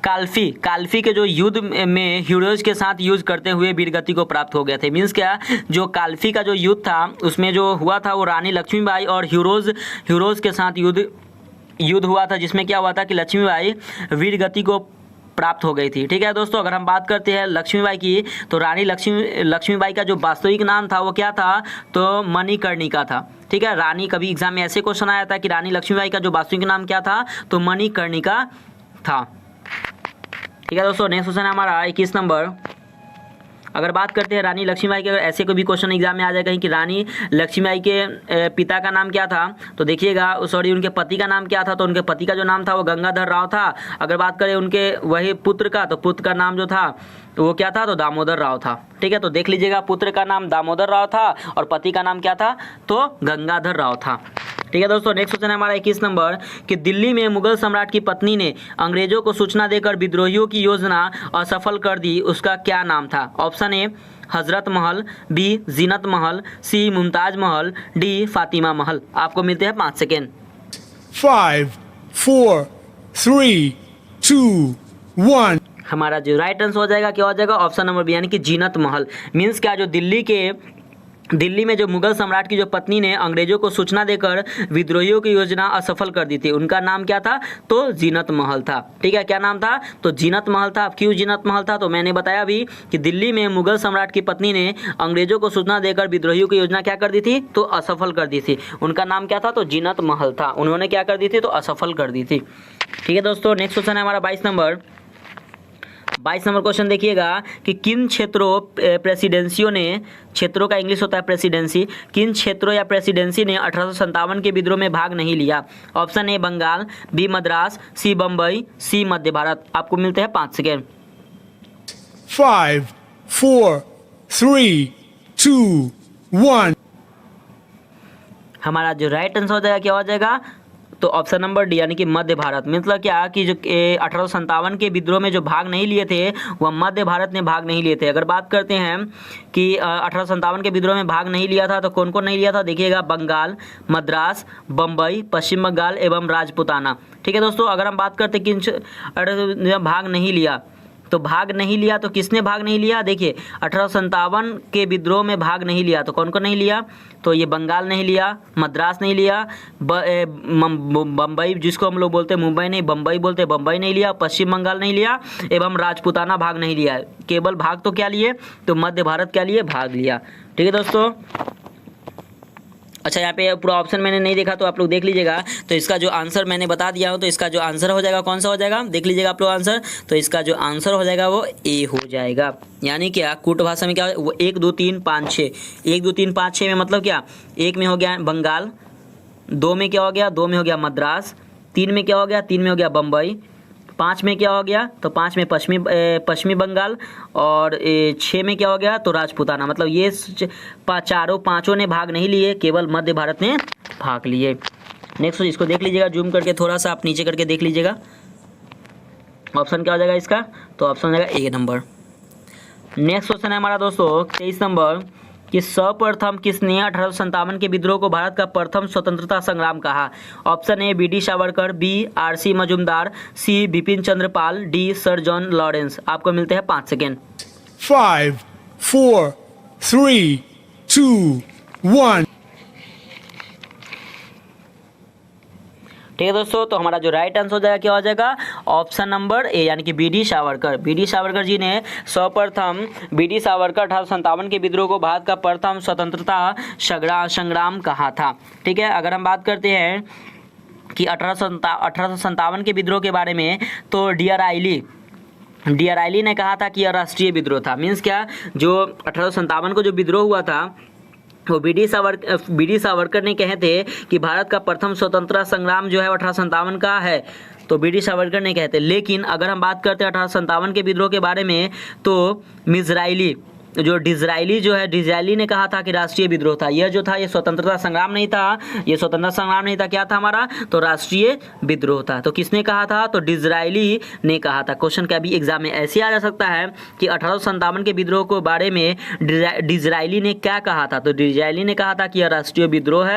काल्फी के जो युद्ध में हीरोज के साथ यूज करते हुए वीरगति को प्राप्त हो गए थे। मीन्स क्या, जो काल्फी का जो युद्ध था उसमें जो हुआ था वो रानी लक्ष्मीबाई और हीरोज के साथ युद्ध हुआ था, जिसमें क्या हुआ था कि लक्ष्मीबाई वीरगति को प्राप्त हो गई थी। ठीक है दोस्तों, अगर हम बात करते हैं लक्ष्मीबाई की, तो रानी लक्ष्मीबाई का जो वास्तविक नाम था वो क्या था? तो मणिकर्णिका था। ठीक है, रानी, कभी एग्जाम में ऐसे क्वेश्चन आया था कि रानी लक्ष्मीबाई का जो वास्तविक नाम क्या था? तो मणिकर्णिका था। ठीक है दोस्तों, नेक्स्ट क्वेश्चन है हमारा 21 नंबर। अगर बात करते हैं रानी लक्ष्मीबाई के, अगर ऐसे कोई भी क्वेश्चन एग्जाम में आ जाए कहीं कि रानी लक्ष्मीबाई के पिता का नाम क्या था, तो देखिएगा, सॉरी, उनके पति का नाम क्या था? तो उनके पति का जो नाम था वो गंगाधर राव था। अगर बात करें उनके वही पुत्र का, तो पुत्र का नाम जो था तो वो क्या था? तो दामोदर राव था। ठीक है, तो देख लीजिएगा, पुत्र का नाम दामोदर राव था और पति का नाम क्या था? तो गंगाधर राव था। ठीक है दोस्तों, नेक्स्ट क्वेश्चन है हमारा 21 नंबर कि दिल्ली में मुगल सम्राट की पत्नी ने अंग्रेजों को सूचना देकर विद्रोहियों की योजना असफल कर दी, उसका क्या नाम था? ऑप्शन ए हजरत महल, बी जीनत महल, सी मुमताज महल, डी फातिमा महल। आपको मिलते हैं 5 सेकेंड। 5, 4, 3, 2, 1. हमारा जो राइट आंसर हो जाएगा क्या हो जाएगा? ऑप्शन नंबर बी यानी कि जीनत महल। मीन्स क्या, जो दिल्ली में जो मुगल सम्राट की जो पत्नी ने अंग्रेजों को सूचना देकर विद्रोहियों की योजना असफल कर दी थी, उनका नाम क्या था? तो जीनत महल था। ठीक है, क्या नाम था? तो जीनत महल था। क्यों जीनत महल था? तो मैंने बताया अभी कि दिल्ली में मुगल सम्राट की पत्नी ने अंग्रेजों को सूचना देकर विद्रोहियों की योजना क्या कर दी थी? तो असफल कर दी थी। उनका नाम क्या था? तो जीनत महल था। उन्होंने क्या कर दी थी? तो असफल कर दी थी। ठीक है दोस्तों, नेक्स्ट क्वेश्चन है हमारा 22 नंबर। 22 नंबर क्वेश्चन देखिएगा कि किन प्रेसिडेंसियों ने, क्षेत्रों का इंग्लिश होता है प्रेसिडेंसी, किन क्षेत्रों या प्रेसिडेंसी ने 1857 के विद्रोह में भाग नहीं लिया? Option A Bengal, B Madras, C Bombay, C Madhya Bharat. आपको मिलते हैं 5 सेकेंड। 5, 4, 3, 2, 1. हमारा जो राइट आंसर हो जाएगा क्या हो जाएगा? तो ऑप्शन नंबर डी यानी कि मध्य भारत। मतलब क्या कि जो 1857 के विद्रोह में जो भाग नहीं लिए थे वह मध्य भारत ने भाग नहीं लिए थे। अगर बात करते हैं कि 1857 के विद्रोह में भाग नहीं लिया था तो कौन कौन नहीं लिया था, देखिएगा बंगाल, मद्रास, बम्बई, पश्चिम बंगाल एवं राजपूताना। ठीक है दोस्तों, अगर हम बात करते कि भाग नहीं लिया तो भाग नहीं लिया तो किसने भाग नहीं लिया, देखिए 1857 के विद्रोह में भाग नहीं लिया तो कौन कौन नहीं लिया, तो ये बंगाल नहीं लिया, मद्रास नहीं लिया, बम्बई जिसको हम लोग बोलते हैं मुंबई नहीं बम्बई बोलते, बम्बई नहीं लिया, पश्चिम बंगाल नहीं लिया एवं राजपूताना भाग नहीं लिया। केवल भाग तो क्या लिए, तो मध्य भारत क्या लिए, भाग लिया। ठीक है दोस्तों, अच्छा यहाँ पे पूरा ऑप्शन मैंने नहीं देखा तो आप लोग देख लीजिएगा। तो इसका जो आंसर मैंने बता दिया हूँ, तो इसका जो आंसर हो जाएगा कौन सा हो जाएगा, देख लीजिएगा आप लोग आंसर। तो इसका जो आंसर हो जाएगा वो ए हो जाएगा। यानी क्या कूट भाषा में क्या वो 1 2 3 5 6, 1 2 3 5 6 में मतलब क्या, 1 में हो गया बंगाल, 2 में क्या हो गया, 2 में हो गया मद्रास, 3 में क्या हो गया, 3 में हो गया बम्बई, 5 में क्या हो गया, तो 5 में पश्चिमी बंगाल और 6 में क्या हो गया, तो राजपूताना। मतलब ये पाँचों ने भाग नहीं लिए, केवल मध्य भारत ने भाग लिए। नेक्स्ट इसको देख लीजिएगा, जूम करके थोड़ा सा आप नीचे करके देख लीजिएगा। ऑप्शन क्या हो जाएगा इसका, तो ऑप्शन हो जाएगा ए नंबर। नेक्स्ट क्वेश्चन है हमारा दोस्तों 23 नंबर कि सर्वप्रथम किसने 1857 के विद्रोह को भारत का प्रथम स्वतंत्रता संग्राम कहा। Option A B D. Savarkar, B R C. Majumdar, C Bipin Chandra Pal, D sir John Lawrence. आपको मिलते हैं 5 सेकेंड। 5 4 3 2 1 ठीक है दोस्तों, तो हमारा जो राइट आंसर हो जाएगा क्या हो जाएगा, ऑप्शन नंबर ए यानी कि बी.डी. सावरकर। बी.डी. सावरकर जी ने सर्वप्रथम बी.डी. सावरकर 1857 के विद्रोह को भारत का प्रथम स्वतंत्रता संग्राम कहा था। ठीक है, अगर हम बात करते हैं कि 1857 के विद्रोह के बारे में, तो डी आर आइली ने कहा था कि यह राष्ट्रीय विद्रोह था। मीन्स क्या, जो 1857 को जो विद्रोह हुआ था वो बी.डी. सावरकर ने कहे थे कि भारत का प्रथम स्वतंत्रता संग्राम जो है 1857 का है, तो बी.डी. सावरकर ने कहते। लेकिन अगर हम बात करते हैं 1857 के विद्रोह के बारे में, तो डिज़रायली ने कहा था कि राष्ट्रीय विद्रोह था। यह जो था ये स्वतंत्रता संग्राम नहीं था, क्या था हमारा, तो राष्ट्रीय विद्रोह था। तो किसने कहा था, तो डिज़रायली ने कहा था। क्वेश्चन क्या भी एग्जाम में ऐसे आ जा सकता है कि 1857 के विद्रोह के बारे में डिज़रायली ने क्या कहा था, तो डिज़रायली ने कहा था कि यह राष्ट्रीय विद्रोह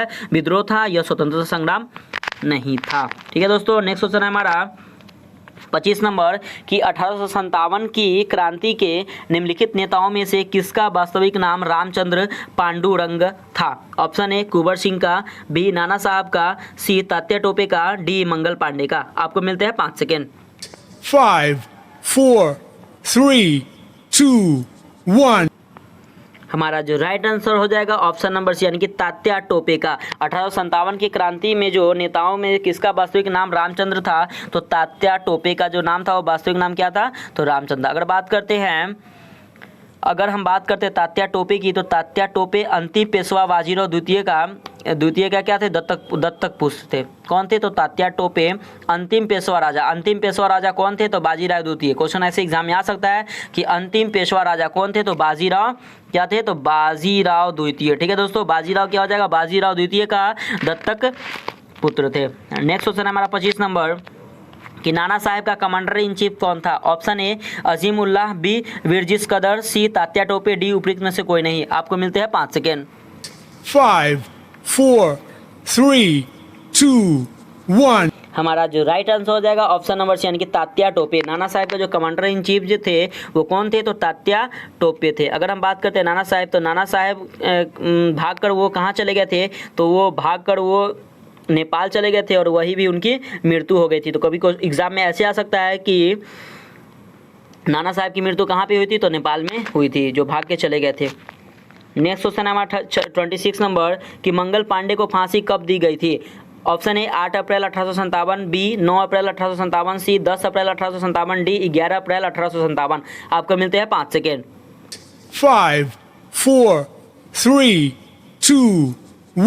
था, यह स्वतंत्रता संग्राम नहीं था। ठीक है दोस्तों, नेक्स्ट क्वेश्चन है हमारा 25 नंबर कि 1857 की क्रांति के निम्नलिखित नेताओं में से किसका वास्तविक नाम रामचंद्र पांडुरंग था। ऑप्शन ए कुंवर सिंह का, बी नाना साहब का, सी तात्या टोपे का, डी मंगल पांडे का। आपको मिलते हैं 5 सेकेंड। 5 4 3 2 1 हमारा जो राइट आंसर हो जाएगा ऑप्शन नंबर सी यानी कि तात्या टोपे का। 1857 की क्रांति में जो नेताओं में किसका वास्तविक नाम रामचंद्र था, तो तात्या टोपे का जो नाम था वो वास्तविक नाम क्या था, तो रामचंद्र। अगर हम बात करते हैं तात्या टोपे की, तो तात्या टोपे अंतिम पेशवा बाजीराव द्वितीय का क्या थे, दत्तक पुत्र थे। कौन थे, तो तात्या टोपे अंतिम पेशवा राजा कौन थे, तो बाजीराव द्वितीय। क्वेश्चन ऐसे एग्जाम में आ सकता है कि अंतिम पेशवा राजा कौन थे, तो बाजीराव क्या थे, तो बाजीराव द्वितीय। ठीक है दोस्तों, बाजीराव क्या हो जाएगा, बाजीराव द्वितीय का दत्तक पुत्र थे। नेक्स्ट क्वेश्चन हमारा 25 नंबर कि नाना साहेब का कमांडर इन चीफ कौन था। ऑप्शन ए अजीमुल्लाह, बी विरजिस कदर, सी तात्या टोपे, डी उपयुक्त में से कोई नहीं। आपको मिलते हैं 5 सेकेंड। 5 4 3 2 1 हमारा जो राइट आंसर हो जाएगा ऑप्शन नंबर सी यानी कि तात्या टोपे। नाना साहेब का जो कमांडर इन चीफ जो थे वो कौन थे, तो तात्या टोपे थे। अगर हम बात करते हैं नाना साहेब, तो नाना साहेब भागकर वो कहाँ चले गए थे, तो वो भागकर वो नेपाल चले गए थे और वही भी उनकी मृत्यु हो गई थी। तो कभी एग्जाम में ऐसे आ सकता है कि नाना साहब की मृत्यु कहाँ पे हुई थी, तो नेपाल में हुई थी, जो भाग के चले गए थे। नेक्स्ट क्वेश्चन है हमारा 26 नंबर कि मंगल पांडे को फांसी कब दी गई थी। Option A 8 April 1857, B 9 April 1857, C 10 April 1857, D 11 April 1857। आपको मिलते हैं 5 सेकेंड। 5 4 3 2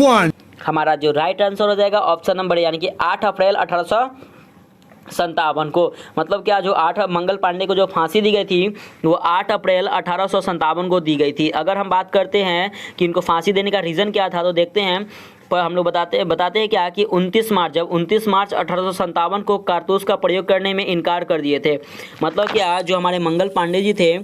1 हमारा जो राइट आंसर हो जाएगा ऑप्शन नंबर यानी कि 8 अप्रैल 1857 को। मतलब क्या, जो 8 मंगल पांडे को जो फांसी दी गई थी वो 8 अप्रैल 1857 को दी गई थी। अगर हम बात करते हैं कि इनको फांसी देने का रीज़न क्या था, तो देखते हैं पर हम लोग बताते हैं क्या कि 29 मार्च, जब 29 मार्च 1857 को कारतूस का प्रयोग करने में इनकार कर दिए थे। मतलब क्या, जो हमारे मंगल पांडे जी थे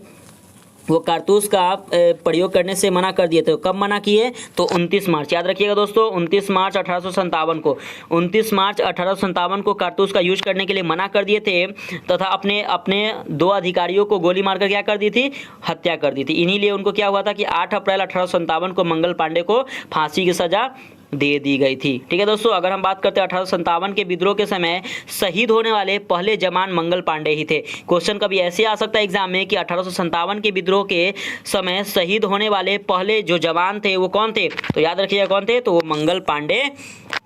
वो कारतूस का प्रयोग करने से मना कर दिए थे। कब मना किए? तो 29 मार्च, याद रखिएगा दोस्तों, 29 मार्च 1857 को, 29 मार्च 1857 को कारतूस का यूज करने के लिए मना कर दिए थे तथा अपने 2 अधिकारियों को गोली मारकर क्या कर दी थी? हत्या कर दी थी। इन्हीं लिए उनको क्या हुआ था कि 8 अप्रैल 1857 को मंगल पांडे को फांसी की सजा दे दी गई थी। ठीक है दोस्तों, अगर हम बात करते हैं 1857 के विद्रोह के समय शहीद होने वाले पहले जवान मंगल पांडे ही थे। क्वेश्चन कभी ऐसे आ सकता है एग्जाम में कि 1857 के विद्रोह के समय शहीद होने वाले पहले जो जवान थे वो कौन थे? तो याद रखिएगा कौन थे? तो वो मंगल पांडे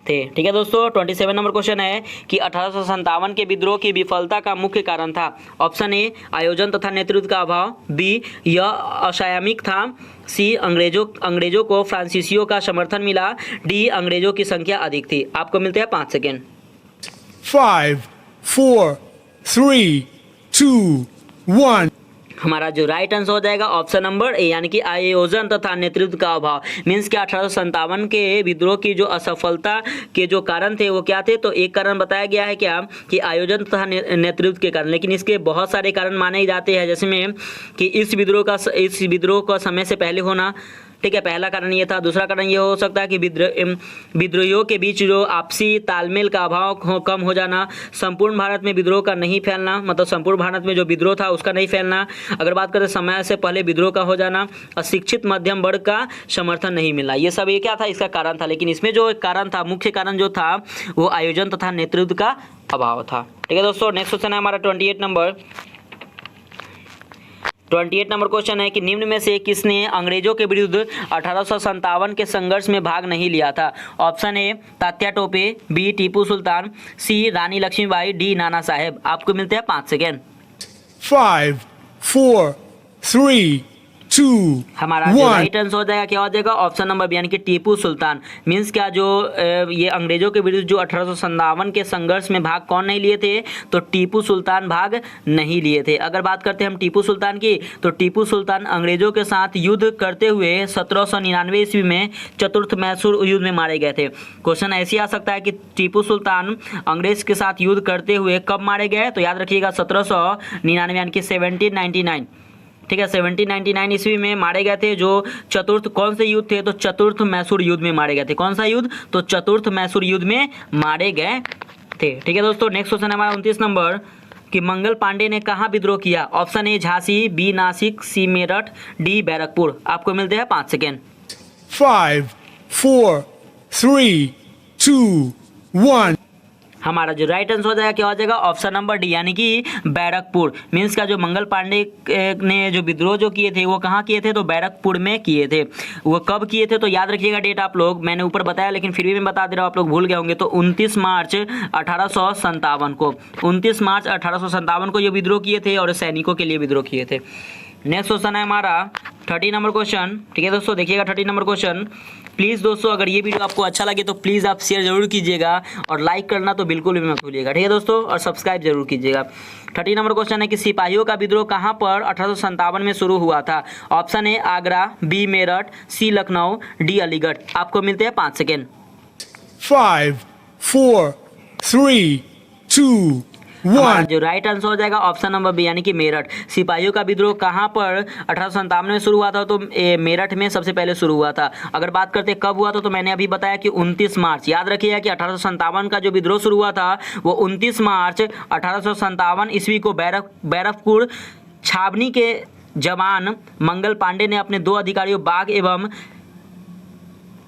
थे। ठीक है दोस्तों, 27 नंबर क्वेश्चन है कि 1857 के विद्रोह की विफलता का मुख्य कारण था। ऑप्शन ए, आयोजन तथा नेतृत्व का अभाव, बी, यह असंयमित था, सी, अंग्रेजों को फ्रांसीसियों का समर्थन मिला, डी, अंग्रेजों की संख्या अधिक थी। आपको मिलते हैं 5 सेकेंड। 5, 4, 3, 2, 1. हमारा जो राइट आंसर हो जाएगा ऑप्शन नंबर ए, यानी कि आयोजन तथा नेतृत्व का अभाव। मीन्स कि 1857 के विद्रोह की जो असफलता के जो कारण थे वो क्या थे? तो एक कारण बताया गया है क्या कि आयोजन तथा नेतृत्व के कारण, लेकिन इसके बहुत सारे कारण माने जाते हैं, जैसे में कि इस विद्रोह का समय से पहले होना। ठीक है, पहला कारण ये था। दूसरा कारण ये हो सकता है कि विद्रोहियों के बीच जो आपसी तालमेल का अभाव कम हो जाना, संपूर्ण भारत में विद्रोह का नहीं फैलना, मतलब संपूर्ण भारत में जो विद्रोह था उसका नहीं फैलना। अगर बात करें समय से पहले विद्रोह का हो जाना, अशिक्षित मध्यम वर्ग का समर्थन नहीं मिलना, ये सब ये क्या था? इसका कारण था। लेकिन इसमें जो एक कारण था, मुख्य कारण जो था वो आयोजन तथा नेतृत्व का अभाव था। ठीक है दोस्तों, नेक्स्ट क्वेश्चन है हमारा 28 नंबर क्वेश्चन है कि निम्न में से किसने अंग्रेजों के विरुद्ध 1857 के संघर्ष में भाग नहीं लिया था? Option A, Tatya Tope, B, Tipu Sultan, C, Rani Lakshmibai, D, Nana Saheb. आपको मिलते हैं 5 सेकेंड। 5, 4, 3, 2, हमारा जो 1. राइट आंसर हो जाएगा क्या हो जाएगा? ऑप्शन नंबर बी, यानी कि टीपू सुल्तान। मीन्स क्या, जो ये अंग्रेजों के विरुद्ध जो 1857 के संघर्ष में भाग कौन नहीं लिए थे? तो टीपू सुल्तान भाग नहीं लिए थे। अगर बात करते हैं हम टीपू सुल्तान की, तो टीपू सुल्तान अंग्रेजों के साथ युद्ध करते हुए 1799 ईस्वी में चतुर्थ मैसूर युद्ध में मारे गए थे। क्वेश्चन ऐसे आ सकता है कि टीपू सुल्तान अंग्रेज के साथ युद्ध करते हुए कब मारे गए? तो याद रखिएगा 1799 यानी कि 1799। ठीक है, 1799 ईस्वी में मारे गए थे। जो चतुर्थ कौन से युद्ध थे? तो चतुर्थ मैसूर युद्ध में मारे गए थे। कौन सा युद्ध? तो चतुर्थ मैसूर युद्ध में मारे गए थे। ठीक है दोस्तों, नेक्स्ट क्वेश्चन है हमारा 29 नंबर कि मंगल पांडे ने कहाँ विद्रोह किया? Option A, Jhansi, B, Nashik, C, Meerut, D, Barrackpore. आपको मिलते हैं 5 सेकेंड। 5, 4, 3, 2, 1. हमारा जो राइट आंसर हो जाएगा क्या हो जाएगा? ऑप्शन नंबर डी, यानी कि बैरकपुर। मीन्स का जो मंगल पांडे ने जो विद्रोह जो किए थे वो कहाँ किए थे? तो बैरकपुर में किए थे। वो कब किए थे? तो याद रखिएगा डेट आप लोग, मैंने ऊपर बताया लेकिन फिर भी मैं बता दे रहा हूँ, आप लोग भूल गए होंगे। तो 29 मार्च 1857 को, 29 मार्च 1857 को ये विद्रोह किए थे और सैनिकों के लिए विद्रोह किए थे। नेक्स्ट क्वेश्चन है हमारा 30 नंबर क्वेश्चन। ठीक है दोस्तों, देखिएगा 30 नंबर क्वेश्चन। प्लीज़ दोस्तों, अगर ये वीडियो आपको अच्छा लगे तो प्लीज़ आप शेयर जरूर कीजिएगा और लाइक करना तो बिल्कुल भी मत भूलिएगा। ठीक है दोस्तों, और सब्सक्राइब जरूर कीजिएगा। 30 नंबर क्वेश्चन है कि सिपाहियों का विद्रोह कहाँ पर 1857 में शुरू हुआ था? Option A, Agra, B, Meerut, C, Lucknow, D, Aligarh. आपको मिलते हैं 5 सेकेंड। 5, 4, 3, 2, हमारा 1. जो राइट आंसर हो जाएगा ऑप्शन नंबर बी, यानी कि मेरठ। सिपाहियों का विद्रोह कहाँ पर 1857 में शुरू हुआ था? तो मेरठ में सबसे पहले शुरू हुआ था। अगर बात करते कब हुआ था, तो मैंने अभी बताया कि 29 मार्च। याद रखिएगा कि 1857 का जो विद्रोह शुरू हुआ था वो 29 मार्च 1857 ईस्वी को बैरकपुर छावनी के जवान मंगल पांडे ने अपने 2 अधिकारियों बाघ एवं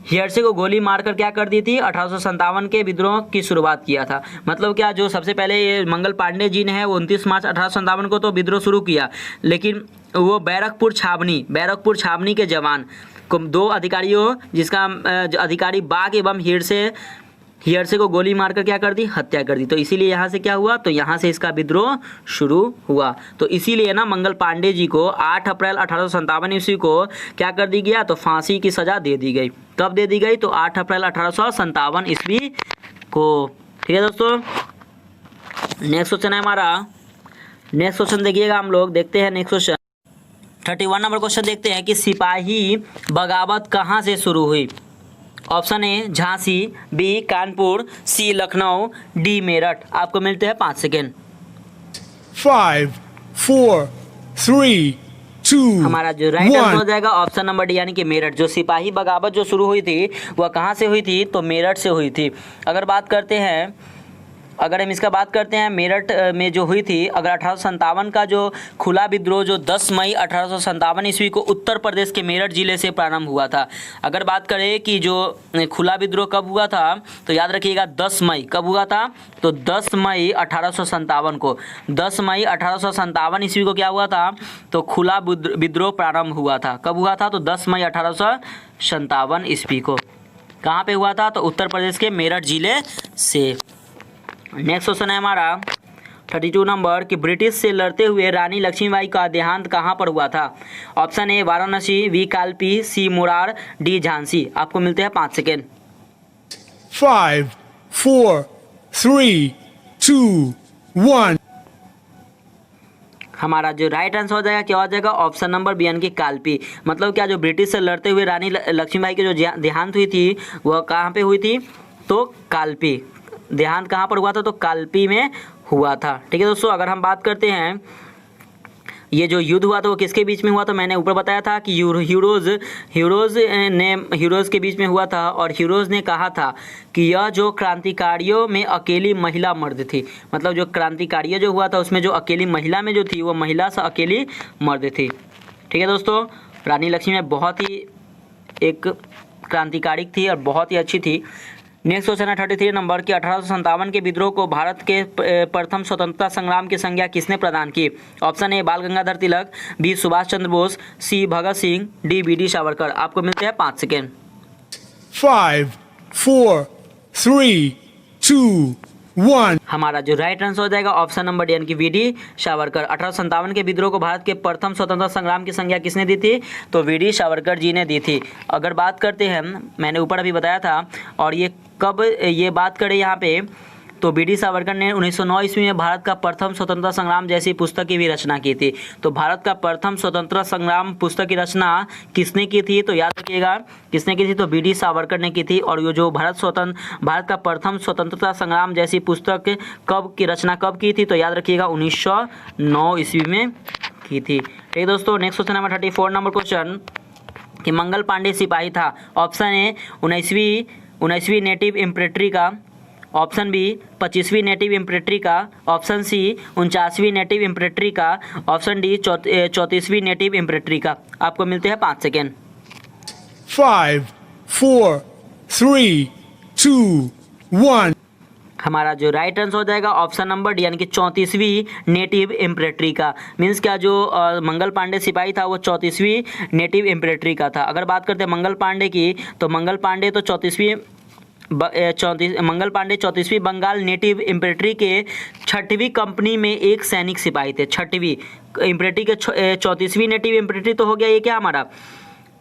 हियरसे को गोली मारकर क्या कर दी थी? 1857 के विद्रोह की शुरुआत किया था। मतलब क्या, जो सबसे पहले ये मंगल पांडे जी ने है वो 29 मार्च 1857 को तो विद्रोह शुरू किया, लेकिन वो बैरकपुर छावनी के जवान को 2 अधिकारियों, जिसका अधिकारी बाघ एवं हियरसे को गोली मारकर क्या कर दी? हत्या कर दी। तो इसीलिए यहाँ से क्या हुआ? तो यहाँ से इसका विद्रोह शुरू हुआ। तो इसीलिए ना मंगल पांडे जी को 8 अप्रैल 1857 ईस्वी को क्या कर दी गया? तो फांसी की सजा दे दी गई। कब दे दी गई? तो 8 अप्रैल 1857 ईस्वी को। ठीक है दोस्तों, नेक्स्ट क्वेश्चन है हमारा। नेक्स्ट क्वेश्चन देखिएगा, हम लोग देखते हैं नेक्स्ट क्वेश्चन 31 नंबर क्वेश्चन देखते हैं कि सिपाही बगावत कहाँ से शुरू हुई? Option A Jhansi, B Kanpur, C Lucknow, D Meerut. आपको मिलते हैं 5 सेकेंड। 5, 4, 3, 2, हमारा जो राइट आंसर 1. हो जाएगा ऑप्शन नंबर डी यानी कि मेरठ। जो सिपाही बगावत जो शुरू हुई थी वह कहाँ से हुई थी? तो मेरठ से हुई थी। अगर हम इसका बात करते हैं मेरठ में जो हुई थी, अगर 1857 का जो खुला विद्रोह जो 10 मई 1857 ईस्वी को उत्तर प्रदेश के मेरठ जिले से प्रारंभ हुआ था। अगर बात करें कि जो खुला विद्रोह कब हुआ था, तो याद रखिएगा 10 मई कब हुआ था? तो 10 मई 1857 को, 10 मई 1857 ईस्वी को क्या हुआ था? तो खुला विद्रोह प्रारंभ हुआ था। कब हुआ था? तो 10 मई 1857 ईस्वी को। कहाँ पे हुआ था? तो उत्तर प्रदेश के मेरठ जिले से। नेक्स्ट क्वेश्चन है हमारा 32 नंबर कि ब्रिटिश से लड़ते हुए रानी लक्ष्मीबाई का देहांत कहाँ पर हुआ था? Option A Varanasi, B Kalpi, C Morar, D Jhansi. आपको मिलते हैं 5 सेकेंड। 5, 4, 3, 2, 1. हमारा जो राइट आंसर हो जाएगा क्या हो जाएगा? ऑप्शन नंबर बी यानी कि कालपी। मतलब क्या, जो ब्रिटिश से लड़ते हुए रानी लक्ष्मीबाई की जो देहांत हुई थी वह कहाँ पे हुई थी? तो कालपी। देहांत कहाँ पर हुआ था? तो कालपी में हुआ था। ठीक है दोस्तों, अगर हम बात करते हैं ये जो युद्ध हुआ था वो किसके बीच में हुआ था? मैंने ऊपर बताया था कि हीरोज़ के बीच में हुआ था। और हीरोज़ ने कहा था कि यह जो क्रांतिकारियों में अकेली महिला मर्द थी, मतलब जो क्रांतिकारियों जो हुआ था उसमें जो अकेली महिला में जो थी वो महिला से अकेली मर्द थी। ठीक है दोस्तों, रानी लक्ष्मीबाई बहुत ही एक क्रांतिकारी थी और बहुत ही अच्छी थी। नेक्स्ट क्वेश्चन है 33 नंबर कि 1857 के विद्रोह को भारत के प्रथम स्वतंत्रता संग्राम की संज्ञा किसने प्रदान की? ऑप्शन ए बाल गंगाधर तिलक, बी सुभाष चंद्र बोस, सी भगत सिंह, डी बी.डी. सावरकर। आपको मिलते हैं 5 सेकेंड। 5, 4, 3, 2, 1. हमारा जो राइट आंसर हो जाएगा ऑप्शन नंबर डी यानी कि बी.डी. सावरकर। 1857 के विद्रोह को भारत के प्रथम स्वतंत्रता संग्राम की संज्ञा किसने दी थी? तो बी.डी. सावरकर जी ने दी थी। अगर बात करते हैं, मैंने ऊपर अभी बताया था, और ये कब ये बात करें यहाँ पे, तो बी.डी. सावरकर ने 1909 ईस्वी में भारत का प्रथम स्वतंत्रता संग्राम जैसी पुस्तक की भी रचना की थी। तो भारत का प्रथम स्वतंत्रता संग्राम पुस्तक की रचना किसने की थी? तो याद रखिएगा किसने की थी? तो बी.डी. सावरकर ने की थी। और ये जो भारत का प्रथम स्वतंत्रता संग्राम जैसी पुस्तक कब की रचना कब की थी? तो याद रखिएगा 1909 ईस्वी में की थी। ठीक है दोस्तों, next question number 34 number question कि मंगल पांडे सिपाही था। ऑप्शन ए 19वीं नेटिव इम्प्रेटरी का, ऑप्शन बी 25वीं नेटिव इम्प्रेटरी का, ऑप्शन सी 49वीं नेटिव इम्प्रेटरी का, ऑप्शन डी 34वीं नेटिव इम्प्रेटरी का। आपको मिलते हैं 5 सेकेंड। 5, 4, 3, 2, 1. हमारा जो राइट आंसर हो जाएगा ऑप्शन नंबर डी यानी कि 34वीं नेटिव इम्प्रेटरी का। मीन्स क्या, जो मंगल पांडे सिपाही था वो 34वीं नेटिव इम्प्रेटरी का था। अगर बात करते हैं मंगल पांडे की, तो मंगल पांडे 34वीं बंगाल नेटिव इम्प्रेटरी के 6वीं कंपनी में एक सैनिक सिपाही थे। 6वीं इम्प्रेटरी के 34वीं नेटिव इम्प्रेटरी तो हो गया ये क्या हमारा,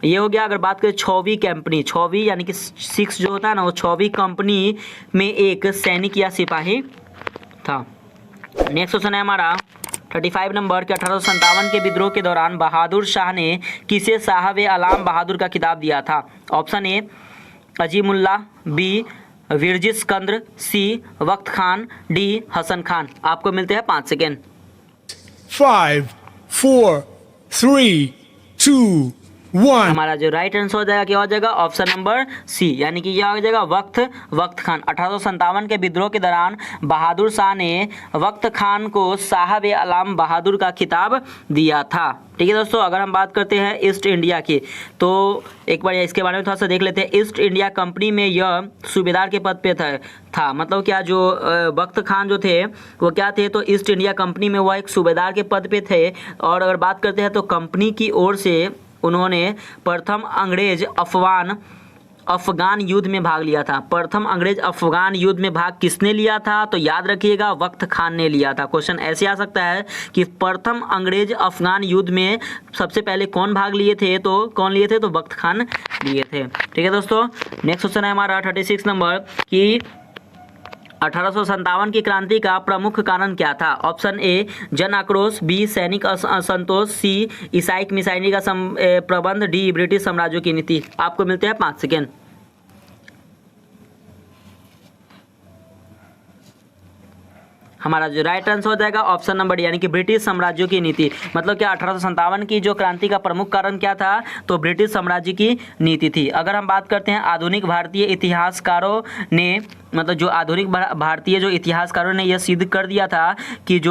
ये हो गया। अगर बात करें 6वीं कंपनी, 6वीं यानी कि 6 जो होता है ना, वो 6वीं कंपनी में एक सैनिक या सिपाही था। नेक्स्ट क्वेश्चन है हमारा 35 नंबर के 1857 के विद्रोह के दौरान बहादुर शाह ने किसे साहब आलम बहादुर का खिताब दिया था? ऑप्शन ए अजीमुल्ला, बी विरजिस कंद्र, सी वक्त खान, डी हसन खान। आपको मिलते हैं 5 सेकेंड। 5, 4, 3, 2, 1. हमारा जो राइट आंसर हो जाएगा क्या हो जाएगा? ऑप्शन नंबर सी यानी कि यह हो जाएगा वक्त खान। 1857 के विद्रोह के दौरान बहादुर शाह ने वक्त खान को साहब आलम बहादुर का खिताब दिया था। ठीक है दोस्तों, अगर हम बात करते हैं ईस्ट इंडिया की, तो एक बार इसके बारे में थोड़ा सा देख लेते हैं। ईस्ट इंडिया कंपनी में यह सूबेदार के पद पे था। मतलब क्या, जो वक्त खान जो थे वो क्या थे? तो ईस्ट इंडिया कंपनी में वह एक सूबेदार के पद पे थे। और अगर बात करते हैं तो कंपनी की ओर से उन्होंने प्रथम अंग्रेज अफगान युद्ध में भाग लिया था। प्रथम अंग्रेज अफगान युद्ध में भाग किसने लिया था? तो याद रखिएगा वक्त खान ने लिया था। क्वेश्चन ऐसे आ सकता है कि प्रथम अंग्रेज अफगान युद्ध में सबसे पहले कौन भाग लिए थे? तो वक्त खान लिए थे। ठीक है दोस्तों, नेक्स्ट क्वेश्चन है हमारा 36 नंबर कि 1857 की क्रांति का प्रमुख कारण क्या था? ऑप्शन ए जन आक्रोश, बी सैनिक असंतोष, सी ईसाई मिसाइली का प्रबंध, डी ब्रिटिश साम्राज्य की नीति। आपको मिलते हैं 5 सेकेंड। हमारा जो राइट आंसर हो जाएगा ऑप्शन नंबर यानी कि ब्रिटिश साम्राज्यों की नीति। मतलब क्या 1857 की जो क्रांति का प्रमुख कारण क्या था, तो ब्रिटिश साम्राज्य की नीति थी। अगर हम बात करते हैं आधुनिक भारतीय इतिहासकारों ने, मतलब जो आधुनिक भारतीय जो इतिहासकारों ने यह सिद्ध कर दिया था कि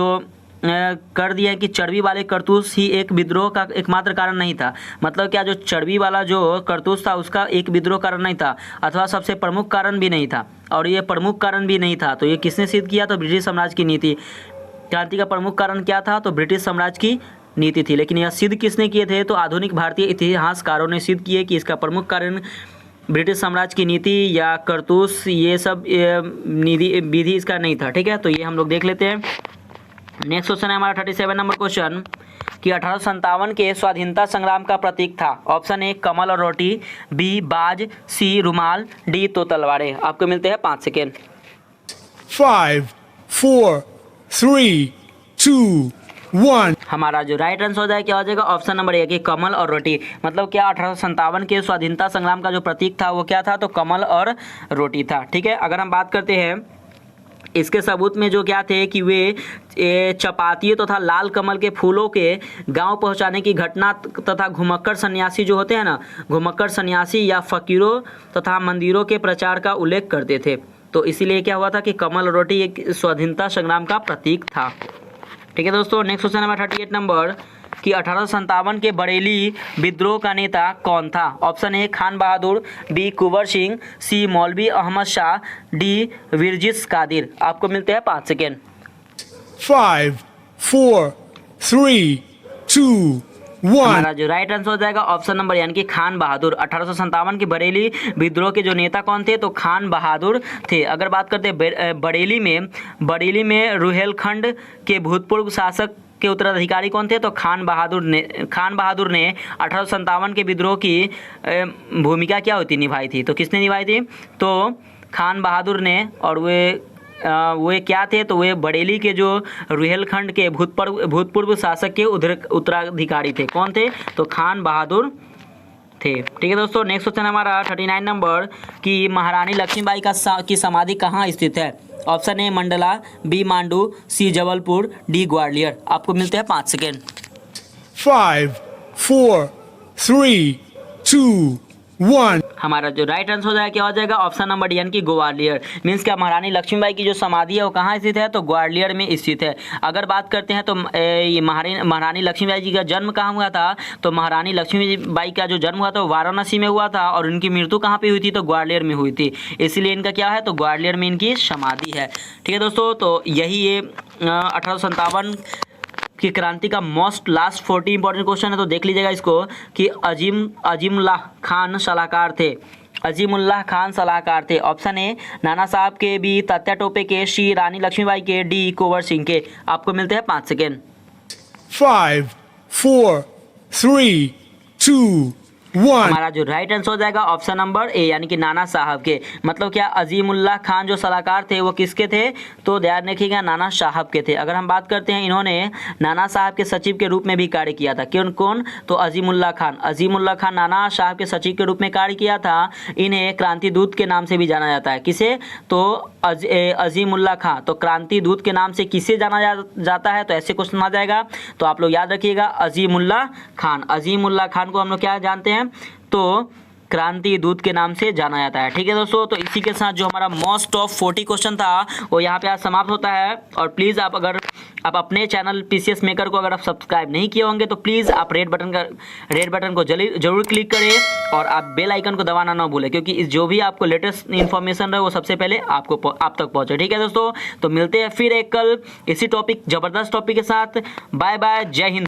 कर दिया है कि चर्बी वाले करतूस ही एक विद्रोह का एकमात्र कारण नहीं था। मतलब क्या जो चर्बी वाला जो करतूस था उसका एक विद्रोह कारण नहीं था, अथवा सबसे प्रमुख कारण भी नहीं था, और ये प्रमुख कारण भी नहीं था। तो ये किसने सिद्ध किया, तो ब्रिटिश साम्राज्य की नीति। क्रांति का प्रमुख कारण क्या था, तो ब्रिटिश साम्राज्य की नीति थी। लेकिन यह सिद्ध किसने किए थे, तो आधुनिक भारतीय इतिहासकारों ने सिद्ध किए कि इसका प्रमुख कारण ब्रिटिश साम्राज्य की नीति या करतूस, ये सब विधि इसका नहीं था। ठीक है, तो ये हम लोग देख लेते हैं। नेक्स्ट क्वेश्चन है हमारा 37 नंबर क्वेश्चन कि 1857 के स्वाधीनता संग्राम का प्रतीक था। ऑप्शन ए कमल और रोटी, बी बाज, सी रुमाल, डी तो तलवारें। आपको मिलते हैं 5 सेकेंड। 5, 4, 3, 2, 1। हमारा जो राइट आंसर हो जाएगा क्या हो जाएगा, ऑप्शन नंबर ए कि कमल और रोटी। मतलब क्या 1857 के स्वाधीनता संग्राम का जो प्रतीक था वो क्या था, तो कमल और रोटी था। ठीक है, अगर हम बात करते हैं इसके सबूत में जो क्या थे कि वे चपातियों तथा लाल कमल के फूलों के गांव पहुंचाने की घटना तथा घुमक्कड़ सन्यासी जो होते हैं ना, घुमक्कड़ सन्यासी या फकीरों तथा मंदिरों के प्रचार का उल्लेख करते थे। तो इसीलिए क्या हुआ था कि कमल रोटी एक स्वाधीनता संग्राम का प्रतीक था। ठीक है दोस्तों, नेक्स्ट क्वेश्चन नंबर 38 नंबर कि 1857 के बरेली विद्रोह का नेता कौन था। Option A Khan Bahadur, B Kunwar Singh, C Maulvi Ahmad Shah, D Birjis Qadir. आपको मिलते हैं 5 सेकेंड। 5, 4, 3, 2, 1। हमारा जो राइट आंसर हो जाएगा ऑप्शन नंबर यानी कि खान बहादुर। 1857 के बरेली विद्रोह के जो नेता कौन थे, तो खान बहादुर थे। अगर बात करते हैं बरेली में रुहेलखंड के भूतपूर्व शासक के उत्तराधिकारी कौन थे, तो खान बहादुर ने 1857 के विद्रोह की भूमिका क्या होती निभाई थी, तो किसने निभाई थी, तो खान बहादुर ने। और वे क्या थे, तो वे बरेली के जो रुहेलखंड के भूतपूर्व शासक के उत्तराधिकारी थे। कौन थे, तो खान बहादुर थे। ठीक है दोस्तों, नेक्स्ट क्वेश्चन हमारा 39 नंबर कि महारानी लक्ष्मीबाई की समाधि कहाँ स्थित है। Option A Mandla, B Mandu, C Jabalpur, D Gwalior. आपको मिलते हैं 5 सेकेंड। 5, 4, 3, 2, 1। हमारा जो राइट आंसर हो जाएगा क्या हो जाएगा, ऑप्शन नंबर डी यानी कि ग्वालियर। मीन्स क्या महारानी लक्ष्मीबाई की जो समाधि है वो कहाँ स्थित है, तो ग्वालियर में स्थित है। अगर बात करते हैं तो ये महारानी लक्ष्मीबाई जी का जन्म कहाँ हुआ था, तो महारानी लक्ष्मीबाई का जो जन्म हुआ था वो वाराणसी में हुआ था, और उनकी मृत्यु कहाँ पे हुई थी, तो ग्वालियर में हुई थी। इसीलिए इनका क्या है, तो ग्वालियर में इनकी समाधि है। ठीक है दोस्तों, तो यही ये 1857 की क्रांति का मोस्ट लास्ट 40 इंपॉर्टेंट क्वेश्चन है। तो देख लीजिएगा इसको कि अजीमुल्लाह खान सलाहकार थे। अजीमुल्लाह खान सलाहकार थे। ऑप्शन ए नाना साहब के, बी तात्या टोपे के, सी रानी लक्ष्मीबाई के, डी कुंवर सिंह के। आपको मिलते हैं 5 सेकेंड। 5, 4, 3, 2, 1। हमारा जो राइट आंसर हो जाएगा ऑप्शन नंबर ए यानी कि नाना साहब के। मतलब क्या अजीमुल्लाह खान जो सलाहकार थे वो किसके थे, तो ध्यान रखिएगा नाना साहब के थे। अगर हम बात करते हैं इन्होंने नाना साहब के सचिव के रूप में भी कार्य किया था। कौन, तो अजीमुल्लाह खान नाना साहब के सचिव के रूप में कार्य किया था। इन्हें क्रांति दूत के नाम से भी जाना जाता है। किसे, तो अजीमुल्लाह खान। तो क्रांति दूत के नाम से किसे जाना जाता है, तो ऐसे क्वेश्चन आ जाएगा। तो आप लोग याद रखिएगा अजीमुल्लाह खान को हम लोग क्या जानते हैं, तो क्रांति दूत के नाम से जाना जाता है। ठीक है दोस्तों, तो इसी के साथ जो हमारा मोस्ट ऑफ 40 क्वेश्चन था वो यहाँ पे आज समाप्त होता है। और प्लीज़ अगर आप अपने चैनल पीसीएस मेकर को अगर आप सब्सक्राइब नहीं किए होंगे तो प्लीज़ आप रेड बटन को जरूर क्लिक करें, और आप बेल आइकन को दबाना ना भूलें, क्योंकि जो भी आपको लेटेस्ट इन्फॉर्मेशन रहे वो सबसे पहले आप तक पहुँचे। ठीक है दोस्तों, तो मिलते हैं फिर एक कल इसी टॉपिक, ज़बरदस्त टॉपिक के साथ। बाय बाय, जय हिंद।